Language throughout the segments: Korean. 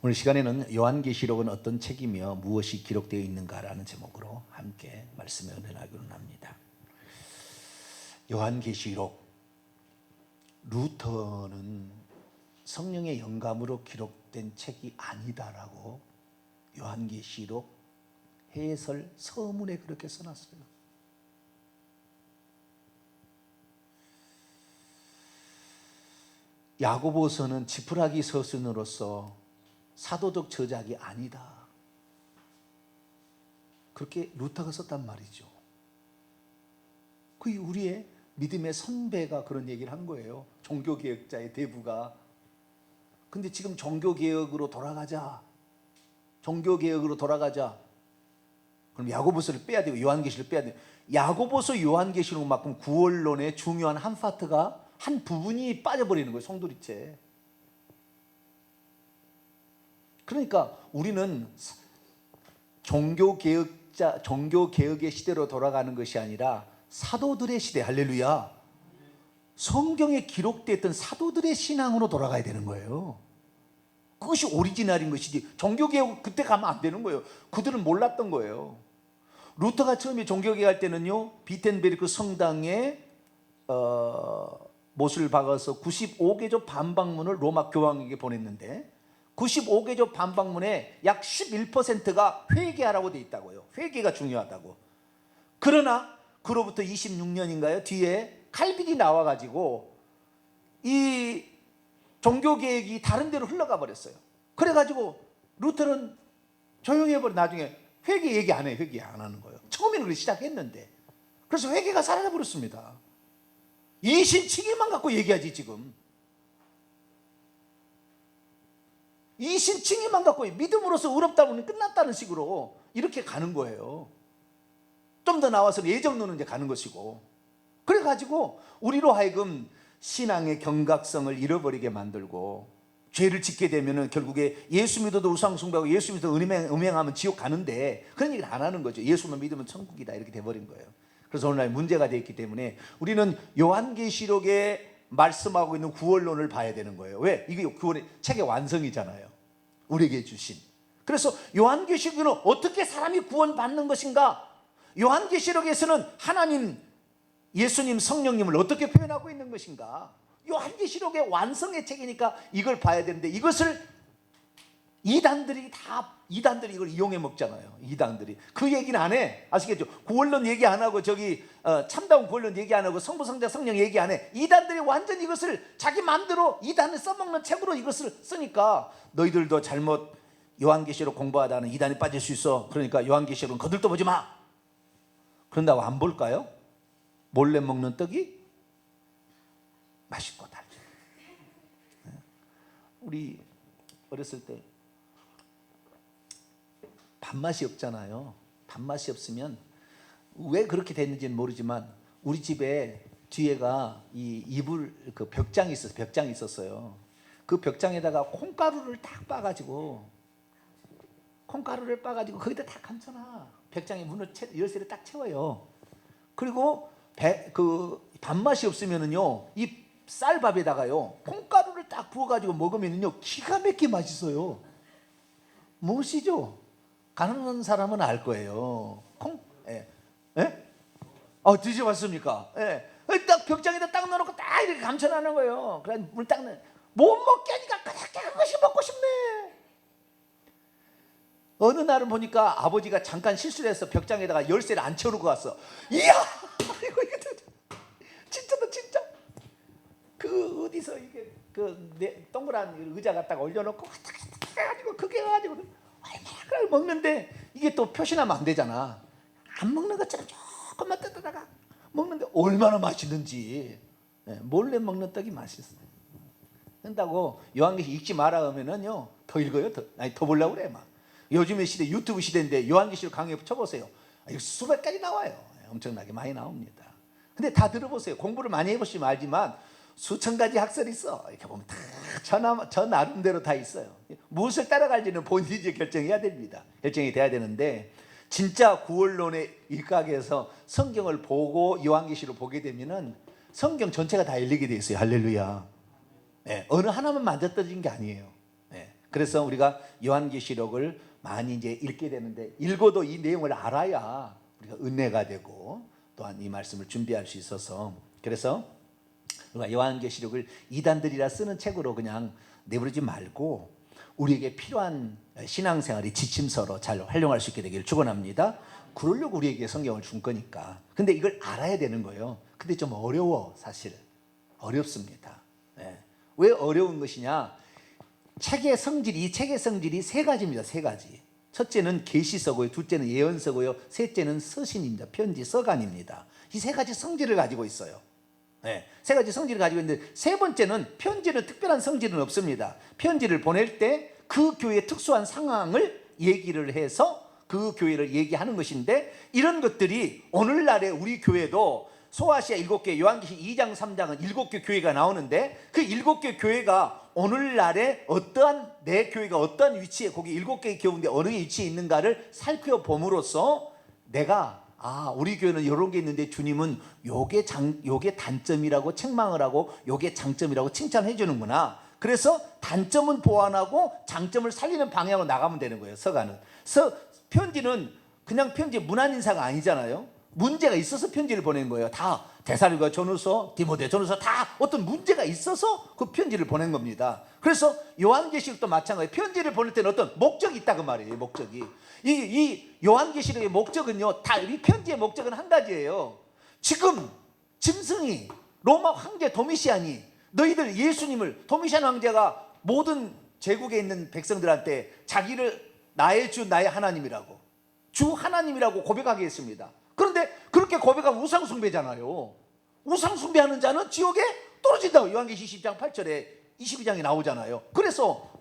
오늘 시간에는 요한계시록은 어떤 책이며 무엇이 기록되어 있는가라는 제목으로 함께 말씀을 은혜하기로 합니다. 요한계시록, 루터는 성령의 영감으로 기록된 책이 아니다라고 요한계시록 해설 서문에 그렇게 써놨어요. 야고보서는 지푸라기 서신으로서 사도적 저작이 아니다, 그렇게 루터가 썼단 말이죠. 그 우리의 믿음의 선배가 그런 얘기를 한 거예요. 종교개혁자의 대부가. 근데 지금 종교개혁으로 돌아가자, 종교개혁으로 돌아가자. 그럼 야고보서를 빼야 되고 요한계시록을 빼야 돼요. 야고보서 요한계시록만큼 구원론의 중요한 한 파트가, 한 부분이 빠져버리는 거예요. 송두리째. 그러니까 우리는 종교개혁의 시대로 돌아가는 것이 아니라 사도들의 시대, 할렐루야, 성경에 기록됐던 사도들의 신앙으로 돌아가야 되는 거예요. 그것이 오리지널인 것이지, 종교개혁 그때 가면 안 되는 거예요. 그들은 몰랐던 거예요. 루터가 처음에 종교개혁할 때는요, 비텐베르크 성당에 못을 박아서 95개조 반박문을 로마 교황에게 보냈는데, 95개조 반박문에 약 11%가 회개하라고 돼 있다고요. 회개가 중요하다고. 그러나 그로부터 26년인가요? 뒤에 칼빈이 나와가지고 이 종교개혁이 다른 데로 흘러가 버렸어요. 그래가지고 루터는 조용히 해버려. 나중에 회개 얘기 안 해요. 회개 안 하는 거예요. 처음에는 그렇게 시작했는데. 그래서 회개가 사라져버렸습니다. 이신칭의만 갖고 얘기하지. 지금 이신칭의만 갖고 믿음으로서 의롭다 보니 끝났다는 식으로 이렇게 가는 거예요. 좀 더 나와서 예정론은 이제 가는 것이고. 그래가지고 우리로 하여금 신앙의 경각성을 잃어버리게 만들고, 죄를 짓게 되면은 결국에 예수 믿어도 우상 숭배하고 예수 믿어도 음행하면 지옥 가는데, 그런 얘기를 안 하는 거죠. 예수만 믿으면 천국이다, 이렇게 돼버린 거예요. 그래서 오늘날 문제가 되어 있기 때문에 우리는 요한계시록에 말씀하고 있는 구원론을 봐야 되는 거예요. 왜? 이게 구원의 책의 완성이잖아요, 우리에게 주신. 그래서 요한계시록은 어떻게 사람이 구원받는 것인가? 요한계시록에서는 하나님, 예수님, 성령님을 어떻게 표현하고 있는 것인가? 요한계시록의 완성의 책이니까 이걸 봐야 되는데, 이것을 이단들이 이걸 이용해 먹잖아요. 이단들이 그 얘기는 안 해. 아시겠죠? 구원론 얘기 안 하고, 저기 참다운 구원론 얘기 안 하고, 성부, 성자, 성령 얘기 안 해. 이단들이 완전히 이것을 자기 마음대로 이단을 써먹는 책으로 이것을 쓰니까, 너희들도 잘못 요한계시록 공부하다는 이단에 빠질 수 있어. 그러니까 요한계시록은 거들떠 보지 마. 그런다고 안 볼까요? 몰래 먹는 떡이 맛있고 달죠. 우리 어렸을 때 밥맛이 없잖아요. 밥맛이 없으면 왜 그렇게 됐는지는 모르지만, 우리 집에 뒤에가 이 이불 그 벽장이 있었어요. 그 벽장에다가 콩가루를 딱 빠가지고 거기다 딱 감춰놔. 벽장에 문을 열쇠를 딱 채워요. 그리고 그 밥맛이 없으면은요, 이 쌀밥에다가요 콩가루를 딱 부어가지고 먹으면은요, 기가 막히게 맛있어요. 무엇이죠? 가능한 사람은 알 거예요. 드셔봤습니까? 예. 딱 벽장에다 딱 넣어놓고 딱 이렇게 감춰놓는 거예요. 그래 물 딱 넣어. 못 먹게 하니까 그렇게 그것이 먹고 싶네. 어느 날은 보니까 아버지가 잠깐 실수를 해서 벽장에다가 열쇠를 안 채워놓고 갔어. 이야, 이거 진짜 그 어디서 이게 동그란 의자 갖다가 올려놓고 해가지고 그게 가지고 얼마나 먹는데, 이게 또 표시나면 안 되잖아. 안 먹는 것처럼 조금만 뜯다가 먹는데 얼마나 맛있는지. 몰래 먹는 떡이 맛있어요. 그런다고 요한계시록 읽지 마라 하면은요, 더 읽어요. 더 보려고 그래. 막 요즘의 시대 유튜브 시대인데 요한계시록 강의 쳐보세요. 수백 가지 나와요. 엄청나게 많이 나옵니다. 근데 다 들어보세요. 공부를 많이 해보시면 알지만 수천 가지 학설이 있어. 이렇게 보면 다 저 나름대로 다 있어요. 무엇을 따라갈지는 본인이 이제 결정해야 됩니다. 결정이 돼야 되는데, 진짜 구원론의 일각에서 성경을 보고 요한계시록을 보게 되면은 성경 전체가 다 열리게 돼 있어요. 할렐루야. 어느 하나만 만져떨어진 게 아니에요. 그래서 우리가 요한계시록을 많이 이제 읽게 되는데, 읽어도 이 내용을 알아야 우리가 은혜가 되고 또한 이 말씀을 준비할 수 있어서, 그래서 우리가 요한계시록을 이단들이라 쓰는 책으로 그냥 내버리지 말고 우리에게 필요한 신앙생활의 지침서로 잘 활용할 수 있게 되기를 축원합니다. 그러려고 우리에게 성경을 준 거니까. 근데 이걸 알아야 되는 거예요. 근데 좀 어려워. 사실 어렵습니다. 왜 어려운 것이냐? 이 책의 성질이 세 가지입니다. 세 가지. 첫째는 계시서고요, 둘째는 예언서고요, 셋째는 서신입니다. 편지, 서간입니다. 이 세 가지 성질을 가지고 있어요. 세 가지 성질을 가지고 있는데, 세 번째는, 편지는 특별한 성질은 없습니다. 편지를 보낼 때 그 교회의 특수한 상황을 얘기를 해서 그 교회를 얘기하는 것인데, 이런 것들이 오늘날의 우리 교회도 소아시아 7개, 요한계시록 2장 3장은 7개 교회가 나오는데, 그 7개 교회가 오늘날에 어떠한, 내 교회가 어떠한 위치에, 거기 7개의 교회인데 어느 위치에 있는가를 살펴봄으로써 내가 우리 교회는 이런 게 있는데 주님은 요게 단점이라고 책망을 하고 요게 장점이라고 칭찬해 주는구나. 그래서 단점은 보완하고 장점을 살리는 방향으로 나가면 되는 거예요. 서가는. 편지는 그냥 편지 문안 인사가 아니잖아요. 문제가 있어서 편지를 보낸 거예요. 다 데살로니가 전후서, 디모데 전후서 다 어떤 문제가 있어서 그 편지를 보낸 겁니다. 그래서 요한계시록도 마찬가지예요. 편지를 보낼 때는 어떤 목적이 있다 그 말이에요. 목적이. 이 요한계시록의 목적은요, 다 이 편지의 목적은 한 가지예요. 지금 짐승이, 로마 황제 도미시안이 너희들 예수님을, 도미시안 황제가 모든 제국에 있는 백성들한테 자기를 나의 주, 나의 하나님이라고, 주 하나님이라고 고백하게 했습니다. 그런데 그렇게 고백하면 우상숭배잖아요. 우상숭배하는 자는 지옥에 떨어진다고 요한계시록 10장 8절에 22장에 나오잖아요. 그래서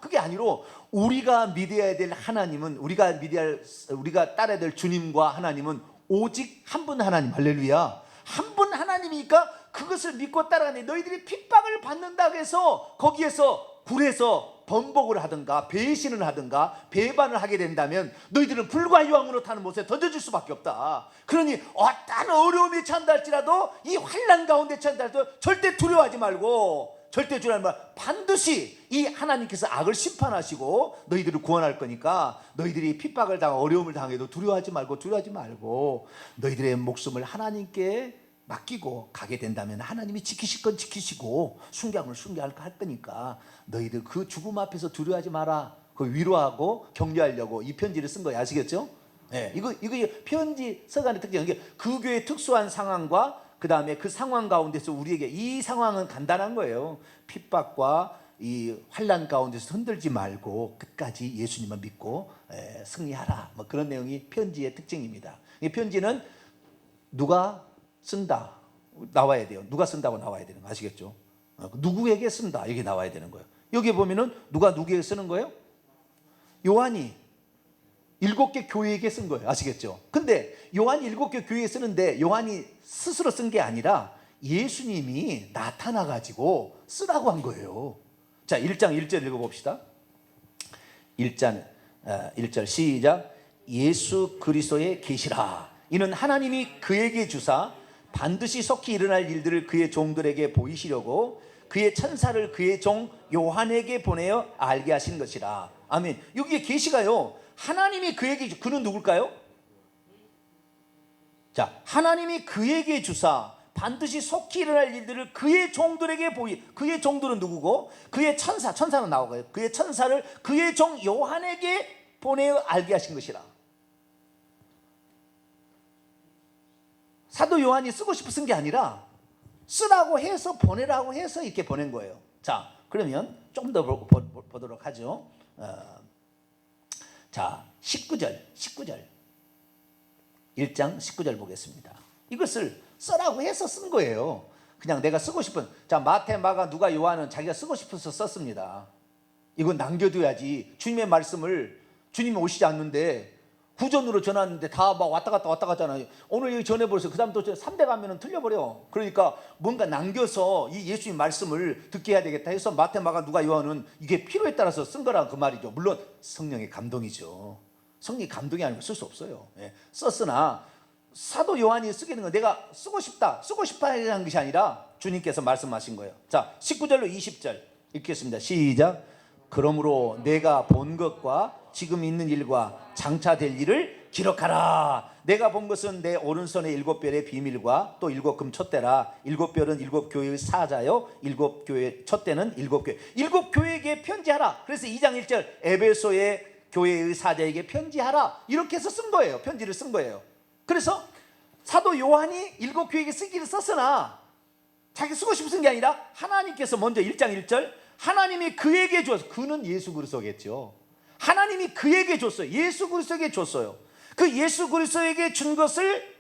그게 아니로 우리가 믿어야 될 하나님은, 우리가 따라야 될 주님과 하나님은 오직 한 분 하나님, 할렐루야, 한 분 하나님이니까 그것을 믿고 따라가니 너희들이 핍박을 받는다고 해서 거기에서 굴에서 번복을 하든가 배신을 하든가 배반을 하게 된다면 너희들은 불과 유황으로 타는 못에 던져질 수밖에 없다. 그러니 어떤 어려움이 처한다 할지라도, 이 환난 가운데 처한다 할지라도 절대 두려워하지 말고, 절대 두려워하지 말고 반드시 이 하나님께서 악을 심판하시고 너희들을 구원할 거니까, 너희들이 핍박을 당하고 어려움을 당해도 두려워하지 말고 너희들의 목숨을 하나님께 맡기고 가게 된다면 하나님이 지키실 건 지키시고 순교함을 순교할 거니까 너희들 그 죽음 앞에서 두려워하지 마라. 그 위로하고 격려하려고 이 편지를 쓴 거예요. 아시겠죠? 이거 편지 서간의 특징. 이게 그 교회의 특수한 상황과 그 다음에 그 상황 가운데서 우리에게, 이 상황은 간단한 거예요. 핍박과 이 환난 가운데서 흔들지 말고 끝까지 예수님만 믿고 승리하라. 뭐 그런 내용이 편지의 특징입니다. 이 편지는 누가 쓴다 나와야 돼요. 누가 쓴다고 나와야 되는 거 아시겠죠? 누구에게 쓴다 이게 나와야 되는 거예요. 여기 보면은 누가 누구에게 쓰는 거예요? 요한이 7개 교회에게 쓴 거예요. 아시겠죠? 근데 요한이 7개 교회에 쓰는데 요한이 스스로 쓴 게 아니라 예수님이 나타나 가지고 쓰라고 한 거예요. 자, 1장 1절 읽어봅시다. 1절 시작. 예수 그리스도의 계시라. 이는 하나님이 그에게 주사 반드시 속히 일어날 일들을 그의 종들에게 보이시려고 그의 천사를 그의 종 요한에게 보내어 알게 하신 것이라. 아멘. 여기에 계시가요, 하나님이 그에게, 그는 누굴까요? 자, 하나님이 그에게 주사 반드시 속히 일어날 일들을 그의 종들에게 그의 종들은 누구고? 그의 천사는 나오고요. 그의 천사를 그의 종 요한에게 보내어 알게 하신 것이라. 사도 요한이 쓰고 싶어 쓴 게 아니라 쓰라고 해서, 보내라고 해서 이렇게 보낸 거예요. 자, 그러면 좀 더 보도록 하죠. 자, 19절 1장 19절 보겠습니다. 이것을 쓰라고 해서 쓴 거예요. 그냥 내가 쓰고 싶은, 자, 마태, 마가, 누가, 요한은 자기가 쓰고 싶어서 썼습니다. 이건 남겨둬야지. 주님의 말씀을, 주님이 오시지 않는데 구전으로 전하는데 다 막 왔다 갔다 하잖아요. 오늘 여기 전해버려서 그 다음 또 3대 가면은 틀려버려. 그러니까 뭔가 남겨서 이 예수님 말씀을 듣게 해야 되겠다 해서 마태, 마가, 누가, 요한은 이게 필요에 따라서 쓴 거라 그 말이죠. 물론 성령의 감동이죠. 성령의 감동이 아니면 쓸 수 없어요. 썼으나 사도 요한이 쓰게 된 건 내가 쓰고 싶다 하는 것이 아니라 주님께서 말씀하신 거예요. 자, 19절로 20절 읽겠습니다. 시작. 그러므로 내가 본 것과 지금 있는 일과 장차 될 일을 기록하라. 내가 본 것은 내 오른손의 7별의 비밀과 또 7금 촛대라. 7별은 7교회의 사자요, 7교회 촛대는 7교회. 7교회에게 편지하라. 그래서 2장 1절 에베소의 교회의 사자에게 편지하라, 이렇게 해서 쓴 거예요. 편지를 쓴 거예요. 그래서 사도 요한이 7교회에게 쓰기를 썼으나 자기 쓰고 싶어 쓴 게 아니라 하나님께서 먼저 1장 1절 하나님이 그에게 주었어요. 그는 예수 그리스도겠죠. 하나님이 그에게 줬어요. 예수 그리스도에게 줬어요. 그 예수 그리스도에게 준 것을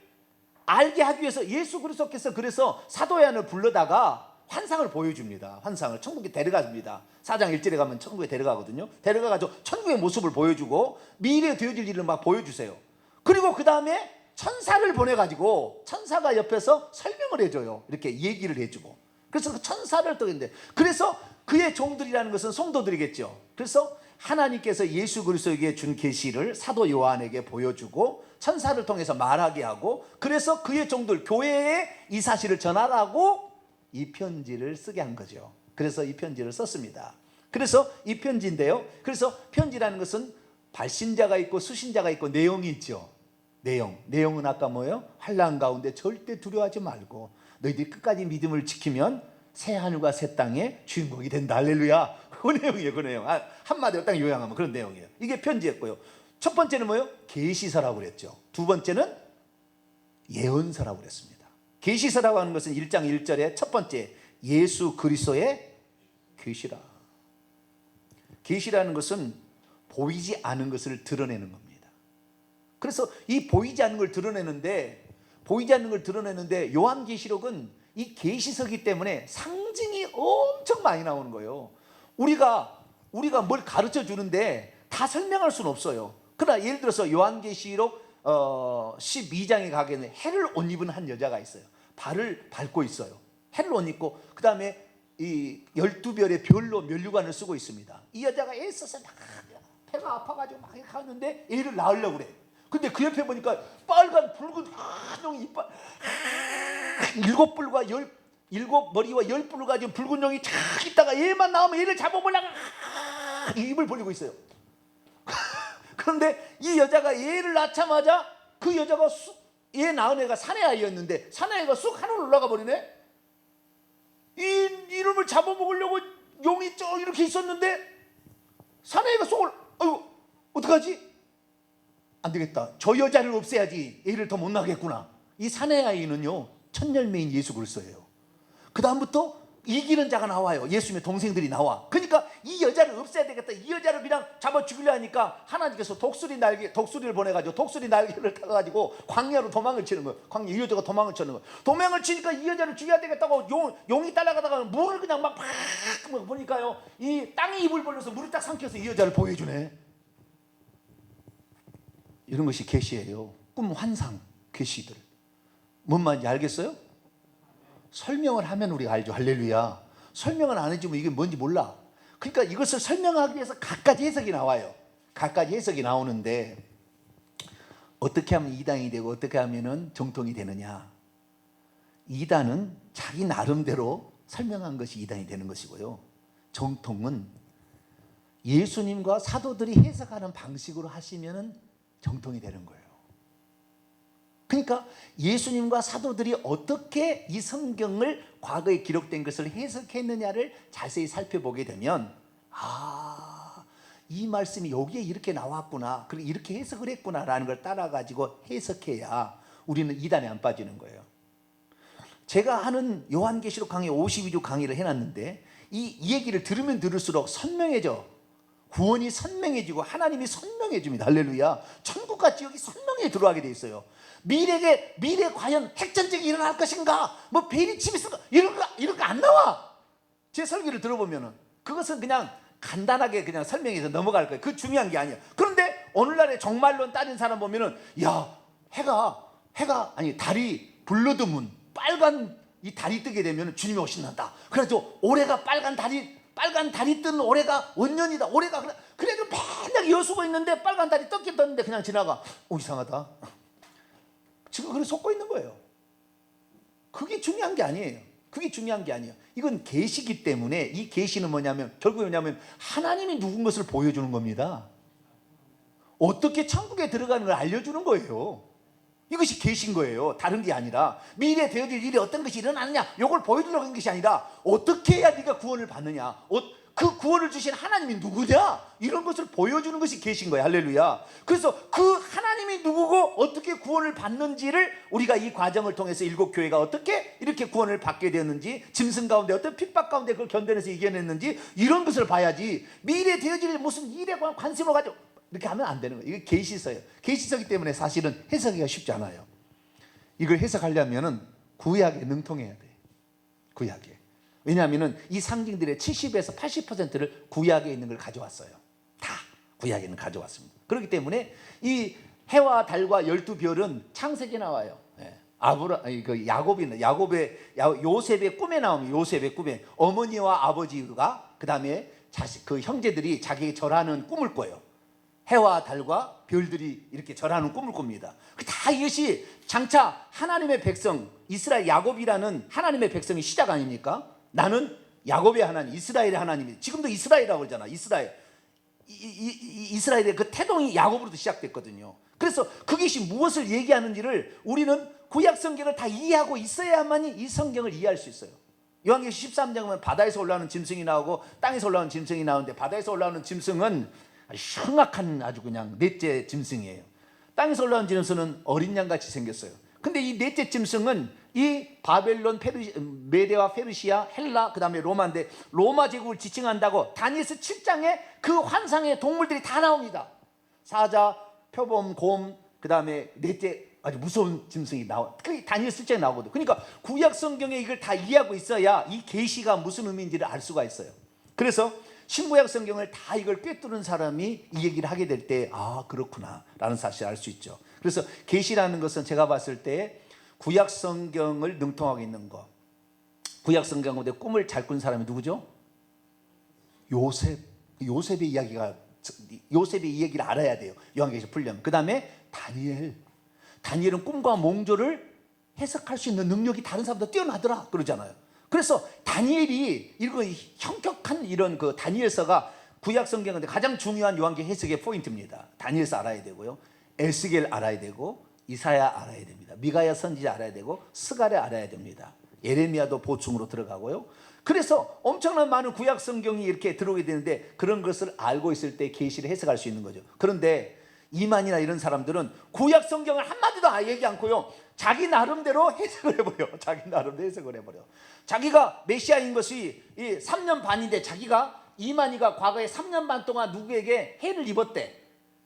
알게 하기 위해서 예수 그리스도께서 그래서 사도 요한을 불러다가 환상을 보여줍니다. 환상을 천국에 데려갑니다. 4장 1절에 가면 천국에 데려가거든요. 데려가가지고 천국의 모습을 보여주고 미래에 되어질 일을 막 보여주세요. 그리고 그 다음에 천사를 보내가지고 천사가 옆에서 설명을 해줘요. 이렇게 얘기를 해주고. 그래서 그 천사를 또 했는데, 그래서 그의 종들이라는 것은 성도들이겠죠. 그래서 하나님께서 예수 그리스도에게 준 계시를 사도 요한에게 보여주고 천사를 통해서 말하게 하고, 그래서 그의 종들 교회에 이 사실을 전하라고 이 편지를 쓰게 한 거죠. 그래서 이 편지를 썼습니다. 그래서 이 편지인데요, 그래서 편지라는 것은 발신자가 있고 수신자가 있고 내용이 있죠. 내용은 아까 뭐예요? 환난 가운데 절대 두려워하지 말고 너희들이 끝까지 믿음을 지키면 새 하늘과 새 땅의 주인공이 된다. 할렐루야. 그 내용이에요. 그 내용. 한마디로 딱 요약하면 그런 내용이에요. 이게 편지였고요. 첫 번째는 뭐예요? 계시서라고 그랬죠. 두 번째는 예언서라고 그랬습니다. 계시서라고 하는 것은 1장 1절에 첫 번째 예수 그리스도의 계시라. 계시라는 것은 보이지 않은 것을 드러내는 겁니다. 그래서 이 보이지 않는 걸 드러내는데 요한계시록은 이 계시서기 때문에 상징이 엄청 많이 나오는 거예요. 우리가 뭘 가르쳐 주는데 다 설명할 수는 없어요. 그러나 예를 들어서 요한계시록 12장에 가게는 해를 옷 입은 한 여자가 있어요. 발을 밟고 있어요. 해를 옷 입고 그 다음에 이 12별의 별로 면류관을 쓰고 있습니다. 이 여자가 애써서 막 배가 아파가지고 막 이렇게 하는데 애를 낳으려고 그래. 근데 그 옆에 보니까 빨간 붉은 용이 이빨 7뿔과 7머리와 10뿔을 가진 붉은 용이 쫙 있다가 얘만 나오면 얘를 잡아보려고 입을 벌리고 있어요. 그런데 이 여자가 얘를 낳자마자 그 여자가 얘 낳은 애가 사내아이였는데 사내아이가 쑥 하늘로 올라가 버리네. 이놈을 잡아먹으려고 용이 쭉 이렇게 있었는데 사내아이가 쑥을, 아이고 어떡하지? 안 되겠다. 저 여자를 없애야지. 애를 더 못 낳겠구나. 이 사내아이는요 첫열매인 예수 그리스도예요. 그 다음부터 이기는 자가 나와요. 예수님의 동생들이 나와. 그러니까 이 여자를 없애야 되겠다. 이 여자를 그냥 잡아 죽이려 하니까 하나님께서 독수리를 보내가지고 독수리 날개를 타가지고 광야로 도망을 치는 거예요. 광야, 이 여자가 도망을 치는 거예요. 도망을 치니까 이 여자를 죽여야 되겠다고 용이 따라가다가 물을 그냥 막 보니까요 이 땅에 입을 벌려서 물이 딱 삼켜서 이 여자를 보여주네. 이런 것이 계시예요. 꿈, 환상, 계시들. 뭔 말인지 알겠어요? 설명을 하면 우리가 알죠. 할렐루야. 설명을 안 해주면 이게 뭔지 몰라. 그러니까 이것을 설명하기 위해서 갖가지 해석이 나와요. 갖가지 해석이 나오는데 어떻게 하면 이단이 되고 어떻게 하면 정통이 되느냐. 이단은 자기 나름대로 설명한 것이 이단이 되는 것이고요. 정통은 예수님과 사도들이 해석하는 방식으로 하시면 정통이 되는 거예요. 그러니까 예수님과 사도들이 어떻게 이 성경을 과거에 기록된 것을 해석했느냐를 자세히 살펴보게 되면 이 말씀이 여기에 이렇게 나왔구나, 그리고 이렇게 해석을 했구나라는 걸 따라가지고 해석해야 우리는 이단에 안 빠지는 거예요. 제가 하는 요한계시록 강의 52주 강의를 해놨는데 이 얘기를 들으면 들을수록 선명해져. 구원이 선명해지고 하나님이 선명해집니다. 할렐루야. 천국과 지옥이 선명히 들어가게 돼 있어요. 미래 과연 핵전쟁이 일어날 것인가, 뭐 베리침이 있을까, 이런 거 안 나와. 제 설교를 들어보면은 그것은 그냥 간단하게 그냥 설명해서 넘어갈 거예요. 그 중요한 게 아니에요. 그런데 오늘날의 정말론 따진 사람 보면은 달이 블러드문, 빨간 이 달이 뜨게 되면 주님이 오신단다. 그래서 올해가 빨간 달이 뜬 올해가 원년이다. 올해가 그래도 맨날 여수고 있는데 빨간 달이 떴긴 떴는데 그냥 지나가. 이상하다. 지금 그래 속고 있는 거예요. 그게 중요한 게 아니에요. 그게 중요한 게 아니에요. 이건 계시기 때문에 이 계시는 뭐냐면 결국 뭐냐면 하나님이 누군 것을 보여주는 겁니다. 어떻게 천국에 들어가는 걸 알려주는 거예요. 이것이 계신 거예요. 다른 게 아니라 미래에 되어질 일이 어떤 것이 일어나느냐 이걸 보여주려고 하는 것이 아니라 어떻게 해야 네가 구원을 받느냐, 그 구원을 주신 하나님이 누구냐 이런 것을 보여주는 것이 계신 거예요. 할렐루야. 그래서 그 하나님이 누구고 어떻게 구원을 받는지를 우리가 이 과정을 통해서 일곱 교회가 어떻게 이렇게 구원을 받게 되었는지, 짐승 가운데 어떤 핍박 가운데 그걸 견뎌내서 이겨냈는지 이런 것을 봐야지 미래에 되어질 무슨 일에 관한 관심을 가지고 이렇게 하면 안 되는 거예요. 이게 계시서예요. 계시서기 때문에 사실은 해석하기가 쉽지 않아요. 이걸 해석하려면 구약에 능통해야 돼요. 구약에. 왜냐하면 이 상징들의 70에서 80%를 구약에 있는 걸 가져왔어요. 다 구약에 있는 가져왔습니다. 그렇기 때문에 이 해와 달과 12별은 창세기에 나와요. 요셉의 꿈에 나오면 요셉의 꿈에 어머니와 아버지가 그 다음에 그 형제들이 자기 절하는 꿈을 꿔요. 해와 달과 별들이 이렇게 절하는 꿈을 꿉니다. 다 이것이 장차 하나님의 백성 이스라엘 야곱이라는 하나님의 백성이 시작 아닙니까? 나는 야곱의 하나님, 이스라엘의 하나님이 지금도 이스라엘이라고 그러잖아. 이스라엘의 그 태동이 야곱으로부터 시작됐거든요. 그래서 그것이 무엇을 얘기하는지를 우리는 구약 성경을 다 이해하고 있어야만이 이 성경을 이해할 수 있어요. 요한계시록 13장 보면 바다에서 올라오는 짐승이 나오고 땅에서 올라오는 짐승이 나오는데 바다에서 올라오는 짐승은 아주 흉악한 아주 그냥 넷째 짐승이에요. 땅에서 올라온 짐승은 어린 양같이 생겼어요. 근데 이 넷째 짐승은 이 바벨론, 메데와 페르시아, 헬라, 그 다음에 로마인데 로마 제국을 지칭한다고 다니엘서 7장에 그 환상의 동물들이 다 나옵니다. 사자, 표범, 곰, 그 다음에 넷째 아주 무서운 짐승이 나와. 그게 다니엘서 7장에 나오거든요. 그러니까 구약 성경에 이걸 다 이해하고 있어야 이 계시가 무슨 의미인지를 알 수가 있어요. 그래서 신구약 성경을 다 이걸 꿰뚫은 사람이 이 얘기를 하게 될 때 아 그렇구나 라는 사실을 알 수 있죠. 그래서 계시라는 것은 제가 봤을 때 구약 성경을 능통하고 있는 것, 구약 성경 가운데 꿈을 잘 꾼 사람이 누구죠? 요셉의 이 얘기를 알아야 돼요. 요한계시록 풀려면. 그 다음에 다니엘은 꿈과 몽조를 해석할 수 있는 능력이 다른 사람보다 뛰어나더라 그러잖아요. 그래서 다니엘이 이런 형격한 이런 그 다니엘서가 구약 성경 가운데 가장 중요한 요한계시록 해석의 포인트입니다. 다니엘서 알아야 되고요, 에스겔 알아야 되고, 이사야 알아야 됩니다. 미가야 선지자 알아야 되고, 스가랴 알아야 됩니다. 예레미야도 보충으로 들어가고요. 그래서 엄청난 많은 구약 성경이 이렇게 들어오게 되는데 그런 것을 알고 있을 때 계시를 해석할 수 있는 거죠. 그런데 이만이나 이런 사람들은 구약 성경을 한마디도 얘기 않고요, 자기 나름대로 해석을 해버려. 자기 나름대로 해석을 해버려. 자기가 메시아인 것이 3년 반인데 자기가 이만희가 과거에 3년 반 동안 누구에게 해를 입었대.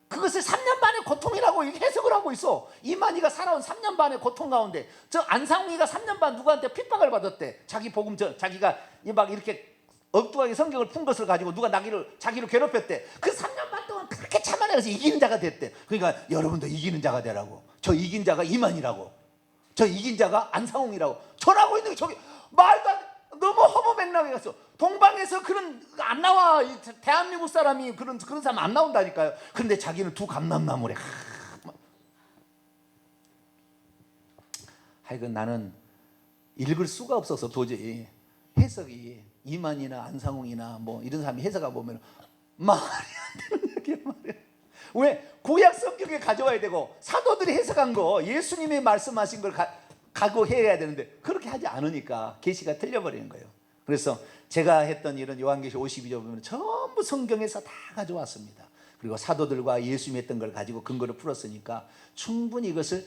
그것을 3년 반의 고통이라고 해석을 하고 있어. 이만희가 살아온 3년 반의 고통 가운데 저 안상웅이가 3년 반 누구한테 핍박을 받았대. 자기 복음 자기가 막 이렇게 엉뚱하게 성경을 푼 것을 가지고 누가 자기를 괴롭혔대. 그 3년 반 동안 그렇게 참아내서 이기는 자가 됐대. 그러니까 여러분도 이기는 자가 되라고. 저 이긴 자가 이만희라고. 저 이긴 자가 안상홍이라고. 저라고 있는 게 저기 말도 안 돼. 너무 허무맹랑해 갔어. 동방에서 그런 안 나와. 대한민국 사람이 그런 사람 안 나온다니까요. 그런데 자기는 두 감람나무래. 하여간 나는 읽을 수가 없어서 도저히 해석이 이만이나 안상홍이나 뭐 이런 사람이 해석하고 보면 말이 안 되는 얘기야. 말이야. 왜? 구약 성경에 가져와야 되고 사도들이 해석한 거 예수님이 말씀하신 걸 각오해야 되는데 그렇게 하지 않으니까 계시가 틀려버리는 거예요. 그래서 제가 했던 이런 요한계시록 52절 보면 전부 성경에서 다 가져왔습니다. 그리고 사도들과 예수님이 했던 걸 가지고 근거를 풀었으니까 충분히 이것을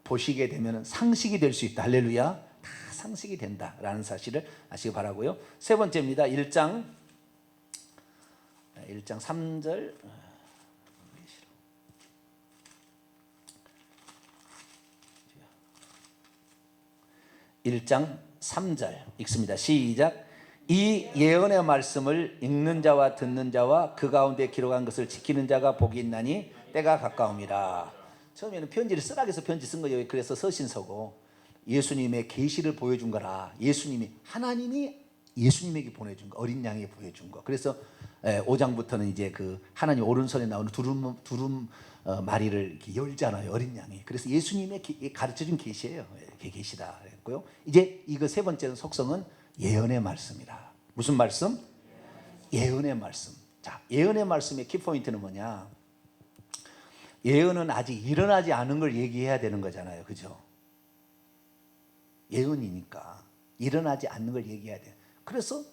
보시게 되면 상식이 될 수 있다. 할렐루야. 다 상식이 된다라는 사실을 아시기 바라고요. 세 번째입니다. 1장 3절 1장 3절 읽습니다. 시작. 이 예언의 말씀을 읽는 자와 듣는 자와 그 가운데 기록한 것을 지키는 자가 복이 있나니 때가 가까움이라. 처음에는 편지를 쓰라고 해서 편지 쓴 거예요. 그래서 서신서고 예수님의 계시를 보여준 거라. 하나님이 예수님에게 보내준 거, 어린 양에게 보여준 거. 그래서 5장부터는 이제 그 하나님 오른손에 나오는 두름 마리를 이렇게 열잖아요. 어린 양이. 그래서 예수님의 가르쳐준 계시예요. 계시다 그랬고요. 이제 이거 세 번째는 속성은 예언의 말씀이라. 무슨 말씀? 예언의 말씀. 자, 예언의 말씀의 키포인트는 뭐냐? 예언은 아직 일어나지 않은 걸 얘기해야 되는 거잖아요. 그죠? 예언이니까 일어나지 않는 걸 얘기해야 돼요. 그래서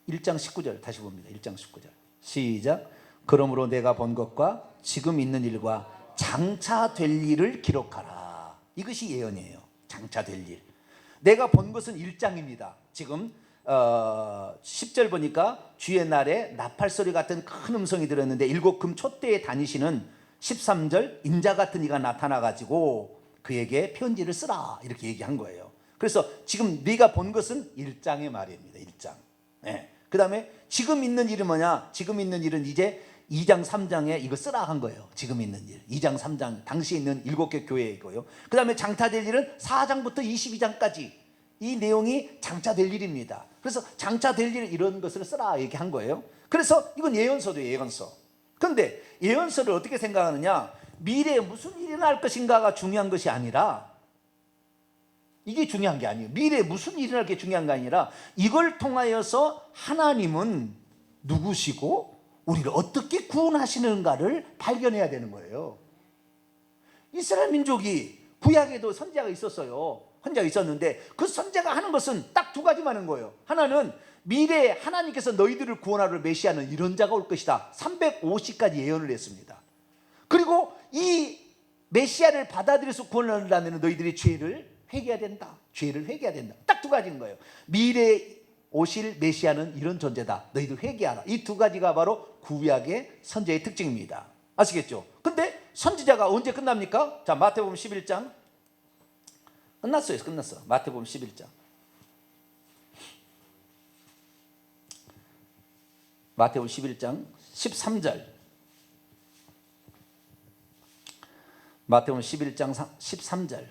1장 19절 다시 봅니다. 1장 19절 시작. 그러므로 내가 본 것과 지금 있는 일과 장차 될 일을 기록하라. 이것이 예언이에요. 장차 될 일. 내가 본 것은 1장입니다. 지금 10절 보니까 주의 날에 나팔소리 같은 큰 음성이 들었는데 일곱 금 촛대에 다니시는 13절 인자 같은 이가 나타나가지고 그에게 편지를 쓰라 이렇게 얘기한 거예요. 그래서 지금 네가 본 것은 1장의 말입니다. 1장. 그 다음에 지금 있는 일은 뭐냐? 지금 있는 일은 이제 2장 3장에 이거 쓰라 한 거예요. 지금 있는 일 2장 3장 당시에 있는 7개 교회이고요. 그 다음에 장차될 일은 4장부터 22장까지 이 내용이 장차될 일입니다. 그래서 장차될 일 이런 것을 쓰라 얘기한 거예요. 그래서 이건 예언서도 예언서. 그런데 예언서를 어떻게 생각하느냐? 미래에 무슨 일이 날 것인가가 중요한 것이 아니라 이게 중요한 게 아니에요. 미래에 무슨 일이 날 게 중요한 게 아니라 이걸 통하여서 하나님은 누구시고 우리를 어떻게 구원하시는가를 발견해야 되는 거예요. 이스라엘 민족이 구약에도 선지자가 있었어요. 선지자가 있었는데 그 선지자가 하는 것은 딱 두 가지만 하는 거예요. 하나는 미래에 하나님께서 너희들을 구원하러 메시아는 이런 자가 올 것이다. 350까지 예언을 했습니다. 그리고 이 메시아를 받아들여서 구원을 하려면 너희들이 죄를 회개해야 된다. 죄를 회개해야 된다. 딱 두 가지인 거예요. 미래에 오실 메시아는 이런 존재다. 너희들 회개하라. 이 두 가지가 바로 구약의 선지자의 특징입니다. 아시겠죠? 근데 선지자가 언제 끝납니까? 자, 마태복음 11장 끝났어요. 끝났어. 마태복음 11장. 마태복음 11장 13절. 마태복음 11장 13절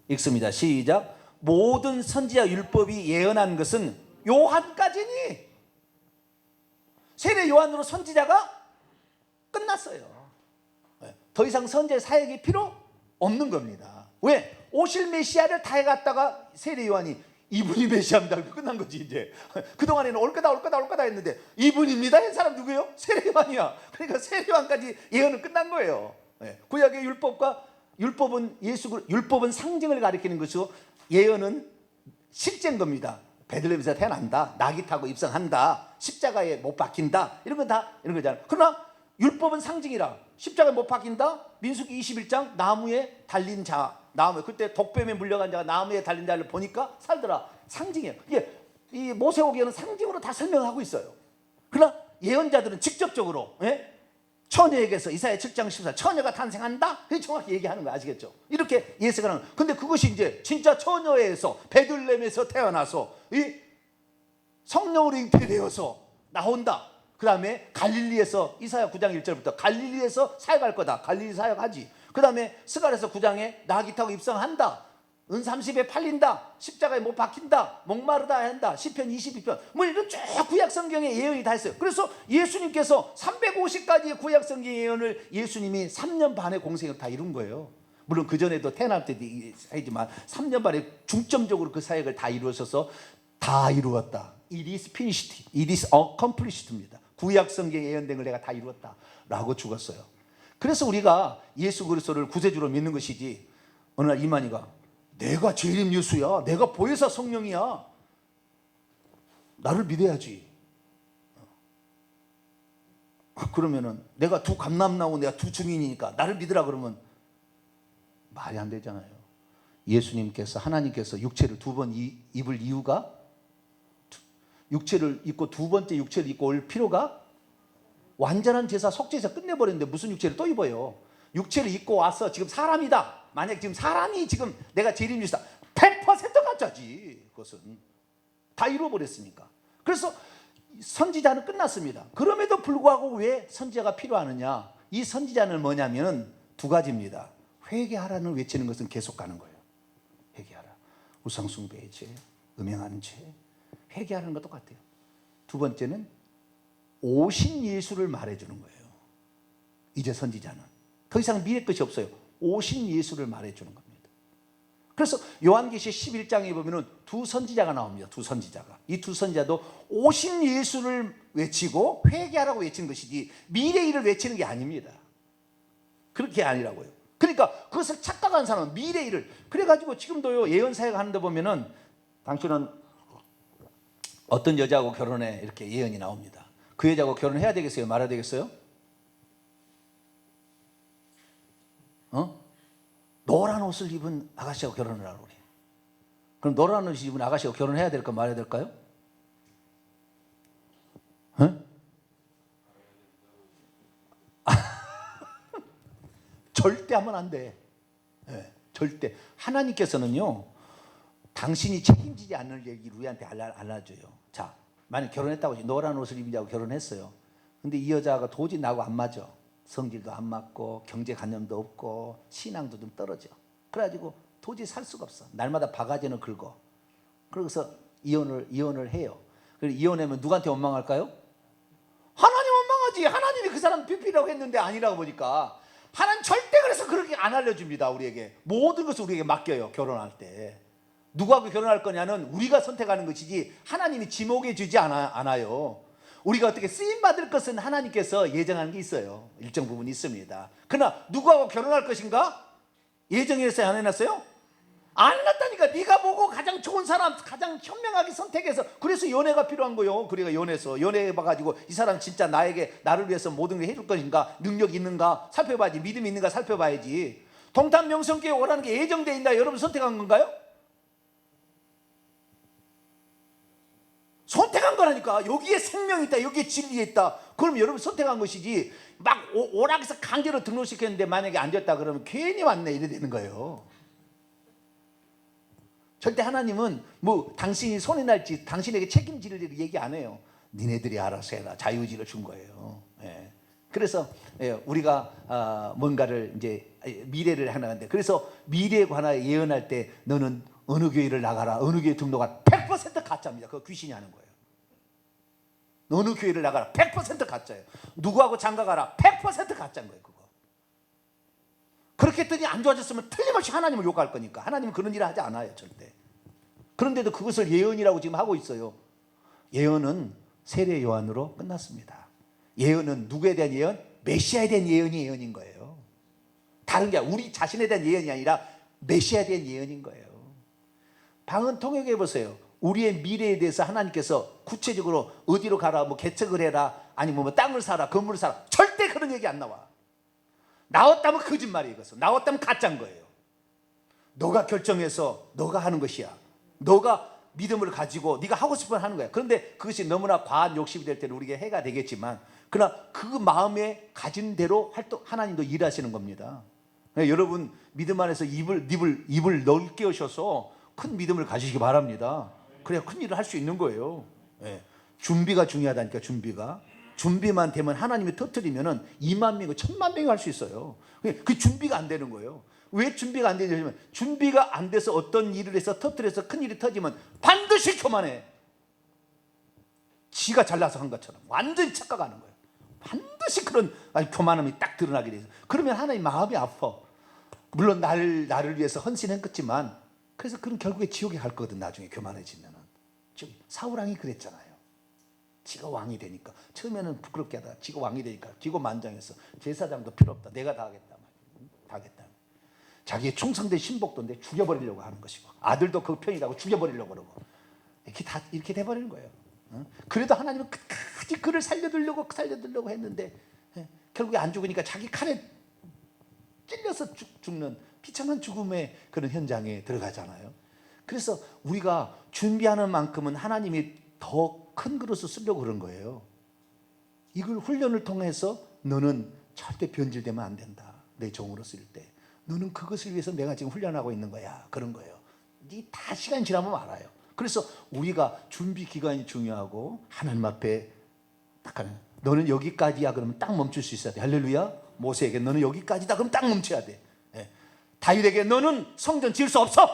읽습니다. 시작. 모든 선지자 율법이 예언한 것은 요한까지니. 세례 요한으로 선지자가 끝났어요. 더 이상 선지자 사역이 필요 없는 겁니다. 왜? 오실 메시아를 다 해갔다가 세례 요한이 이분이 메시아입니다. 끝난 거지 이제. 그동안에는 올 거다 했는데 이분입니다 한 사람 누구예요? 세례 요한이야. 그러니까 세례 요한까지 예언은 끝난 거예요. 구약의 율법은 상징을 가리키는 것이고 예언은 실제인 겁니다. 베들레헴에서 태어난다, 낙이 타고 입성한다, 십자가에 못 박힌다, 이런 건 다 이런 거잖아요. 그러나 율법은 상징이라. 십자가에 못 박힌다. 민수기 21장 나무에 달린 자, 나무에 그때 독뱀에 물려간 자가 나무에 달린 자를 보니까 살더라. 상징이에요. 이게 이 모세오경은 상징으로 다 설명하고 있어요. 그러나 예언자들은 직접적으로 처녀에게서 이사야 7장 14 처녀가 탄생한다? 그게 정확히 얘기하는 거 아시겠죠? 이렇게 예수가 하는 거예요. 근데 그것이 이제 진짜 처녀에서 베들레헴에서 태어나서 이 성령으로 잉태되어서 나온다. 그 다음에 갈릴리에서 이사야 9장 1절부터 갈릴리에서 사역할 거다. 갈릴리 사역하지. 그 다음에 스가랴서 9장에 낙이 타고 입성한다. 은 30에 팔린다. 십자가에 못 박힌다. 목마르다 한다. 시편 22편. 뭐 이런 쭉 구약 성경에 예언이 다 있어요. 그래서 예수님께서 350가지의 구약 성경 예언을 예수님이 3년 반의 공생을 다 이룬 거예요. 물론 그 전에도 태어날 때도 하지만 3년 반에 중점적으로 그 사역을 다 이루어서 다 이루었다. It is finished. It is accomplished.입니다. 구약 성경에 예언된 걸 내가 다 이루었다. 라고 죽었어요. 그래서 우리가 예수 그리스도를 구세주로 믿는 것이지 어느 날 이만희가 내가 재림 예수야. 내가 보혜사 성령이야. 나를 믿어야지. 그러면은 내가 두 감남 나오고 내가 두 증인이니까 나를 믿으라 그러면 말이 안 되잖아요. 예수님께서 하나님께서 육체를 두 번 입을 이유가 육체를 입고 두 번째 육체를 입고 올 필요가 완전한 제사 속죄에서 끝내버렸는데 무슨 육체를 또 입어요. 육체를 입고 와서 지금 사람이다. 만약 지금 사람이 지금 내가 재림 예수다 100% 가짜지. 그것은 다 이루어버렸으니까. 그래서 선지자는 끝났습니다. 그럼에도 불구하고 왜 선지자가 필요하느냐? 이 선지자는 뭐냐면 두 가지입니다. 회개하라는 외치는 것은 계속 가는 거예요. 회개하라. 우상숭배의 죄, 음행하는 죄, 회개하는 것도 똑같아요. 두 번째는 오신 예수를 말해주는 거예요. 이제 선지자는 더 이상 미래 것이 없어요. 오신 예수를 말해주는 겁니다. 그래서 요한계시 11장에 보면은 두 선지자가 나옵니다. 두 선지자가. 이 두 선지자도 오신 예수를 외치고 회개하라고 외치는 것이지 미래 일을 외치는 게 아닙니다. 그렇게 아니라고요. 그러니까 그것을 착각한 사람은 미래 일을, 그래가지고 지금도요 예언 사역 하는데 보면은 당신은 어떤 여자하고 결혼해 이렇게 예언이 나옵니다. 그 여자하고 결혼해야 되겠어요? 말아야 되겠어요? 노란 옷을 입은 아가씨하고 결혼을 하라고 그래. 그럼 노란 옷을 입은 아가씨하고 결혼해야 될까 말아야 될까요? 절대 하면 안 돼. 네, 절대. 하나님께서는요 당신이 책임지지 않을 얘기를 우리한테 알려줘요. 자, 만약 결혼했다고 해서 노란 옷을 입은 자하고 결혼했어요. 근데 이 여자가 도저히 나하고 안 맞아. 성질도 안 맞고 경제관념도 없고 신앙도 좀 떨어져. 그래가지고 도저히 살 수가 없어. 날마다 바가지는 긁어. 그래서 이혼을 해요. 그리고 이혼하면 누구한테 원망할까요? 하나님 원망하지. 하나님이 그 사람 비피라고 했는데 아니라고 보니까 하나님 절대 그래서 그렇게 안 알려줍니다. 우리에게 모든 것을 우리에게 맡겨요. 결혼할 때 누구하고 결혼할 거냐는 우리가 선택하는 것이지 하나님이 지목해 주지 않아요. 우리가 어떻게 쓰임받을 것은 하나님께서 예정한 게 있어요. 일정 부분 있습니다. 그러나 누구하고 결혼할 것인가? 예정해서 안 해놨어요? 안 해놨다니까. 네가 보고 가장 좋은 사람, 가장 현명하게 선택해서. 그래서 연애가 필요한 거예요. 그러니까 연애해봐가지고 이 사람 진짜 나를 위해서 모든 걸 해줄 것인가, 능력 있는가 살펴봐야지. 믿음이 있는가 살펴봐야지. 동탄명성교회 오라는 게 예정되어 있나? 여러분 선택한 건가요? 선택한 거라니까. 여기에 생명이 있다, 여기에 진리가 있다. 그럼 여러분 선택한 것이지 막 오라고 해서 강제로 등록시켰는데 만약에 안 됐다 그러면 괜히 왔네 이래 되는 거예요. 절대 하나님은 뭐 당신이 손해 날지 당신에게 책임질 일을 얘기 안 해요. 니네들이 알아서 해라. 자유의지를 준 거예요. 예. 그래서 우리가 뭔가를 이제 미래를 하나인데, 그래서 미래에 관하여 예언할 때 너는 어느 교회를 나가라, 어느 교회 등록하라, 100% 가짜입니다. 그거 귀신이 하는 거예요. 어느 교회를 나가라 100% 가짜예요. 누구하고 장가가라 100% 가짜인 거예요. 그거. 그렇게 했더니 안 좋아졌으면 틀림없이 하나님을 욕할 거니까. 하나님은 그런 일을 하지 않아요. 절대. 그런데도 그것을 예언이라고 지금 하고 있어요. 예언은 세례 요한으로 끝났습니다. 예언은 누구에 대한 예언? 메시아에 대한 예언인 거예요. 다른 게 우리 자신에 대한 예언이 아니라 메시아에 대한 예언인 거예요. 방언 통역해 보세요. 우리의 미래에 대해서 하나님께서 구체적으로 어디로 가라, 뭐 개척을 해라, 아니면 뭐 땅을 사라, 건물을 사라, 절대 그런 얘기 안 나와. 나왔다면 거짓말이에요. 이것은 나왔다면 가짜인 거예요. 너가 결정해서 너가 하는 것이야. 너가 믿음을 가지고 네가 하고 싶으면 하는 거야. 그런데 그것이 너무나 과한 욕심이 될 때는 우리에게 해가 되겠지만, 그러나 그 마음에 가진 대로 하나님도 일하시는 겁니다. 여러분 믿음 안에서 입을 넓게 하셔서 큰 믿음을 가지시기 바랍니다. 그래야 큰 일을 할 수 있는 거예요. 예. 준비가 중요하다니까. 준비만 되면 하나님이 터뜨리면은 2만 명이 1000만 명이 할 수 있어요. 그 준비가 안 되는 거예요. 왜 준비가 안 되냐면, 준비가 안 돼서 어떤 일을 해서 터뜨려서 큰 일이 터지면 반드시 교만해. 지가 잘나서 한 것처럼 완전히 착각하는 거예요. 반드시 그런 교만함이 딱 드러나게 돼서. 그러면 하나님 마음이 아파. 물론 나를 위해서 헌신했겠지만, 그래서 그는 결국에 지옥에 갈 거거든. 나중에 교만해지면은. 지금 사울왕이 그랬잖아요. 지가 왕이 되니까. 처음에는 부끄럽게 하다가 지가 왕이 되니까 기고만장해서 제사장도 필요 없다, 내가 다 하겠다. 다 하겠다. 자기의 충성된 신복도인데 죽여버리려고 하는 것이고, 아들도 그 편이라고 죽여버리려고 그러고, 이렇게 돼버리는 거예요. 그래도 하나님은 끝까지 그를 살려두려고 했는데, 결국에 안 죽으니까 자기 칼에 찔려서 죽는 비참한 죽음의 그런 현장에 들어가잖아요. 그래서 우리가 준비하는 만큼은 하나님이 더 큰 그릇을 쓰려고 그런 거예요. 이걸 훈련을 통해서 너는 절대 변질되면 안 된다. 내 종으로 쓸 때 너는 그것을 위해서 내가 지금 훈련하고 있는 거야. 그런 거예요. 네 다 시간이 지나면 알아요. 그래서 우리가 준비 기간이 중요하고, 하나님 앞에 딱 하는, 너는 여기까지야 그러면 딱 멈출 수 있어야 돼. 할렐루야. 모세에게 너는 여기까지다 그러면 딱 멈춰야 돼. 다윗에게 너는 성전 지을 수 없어.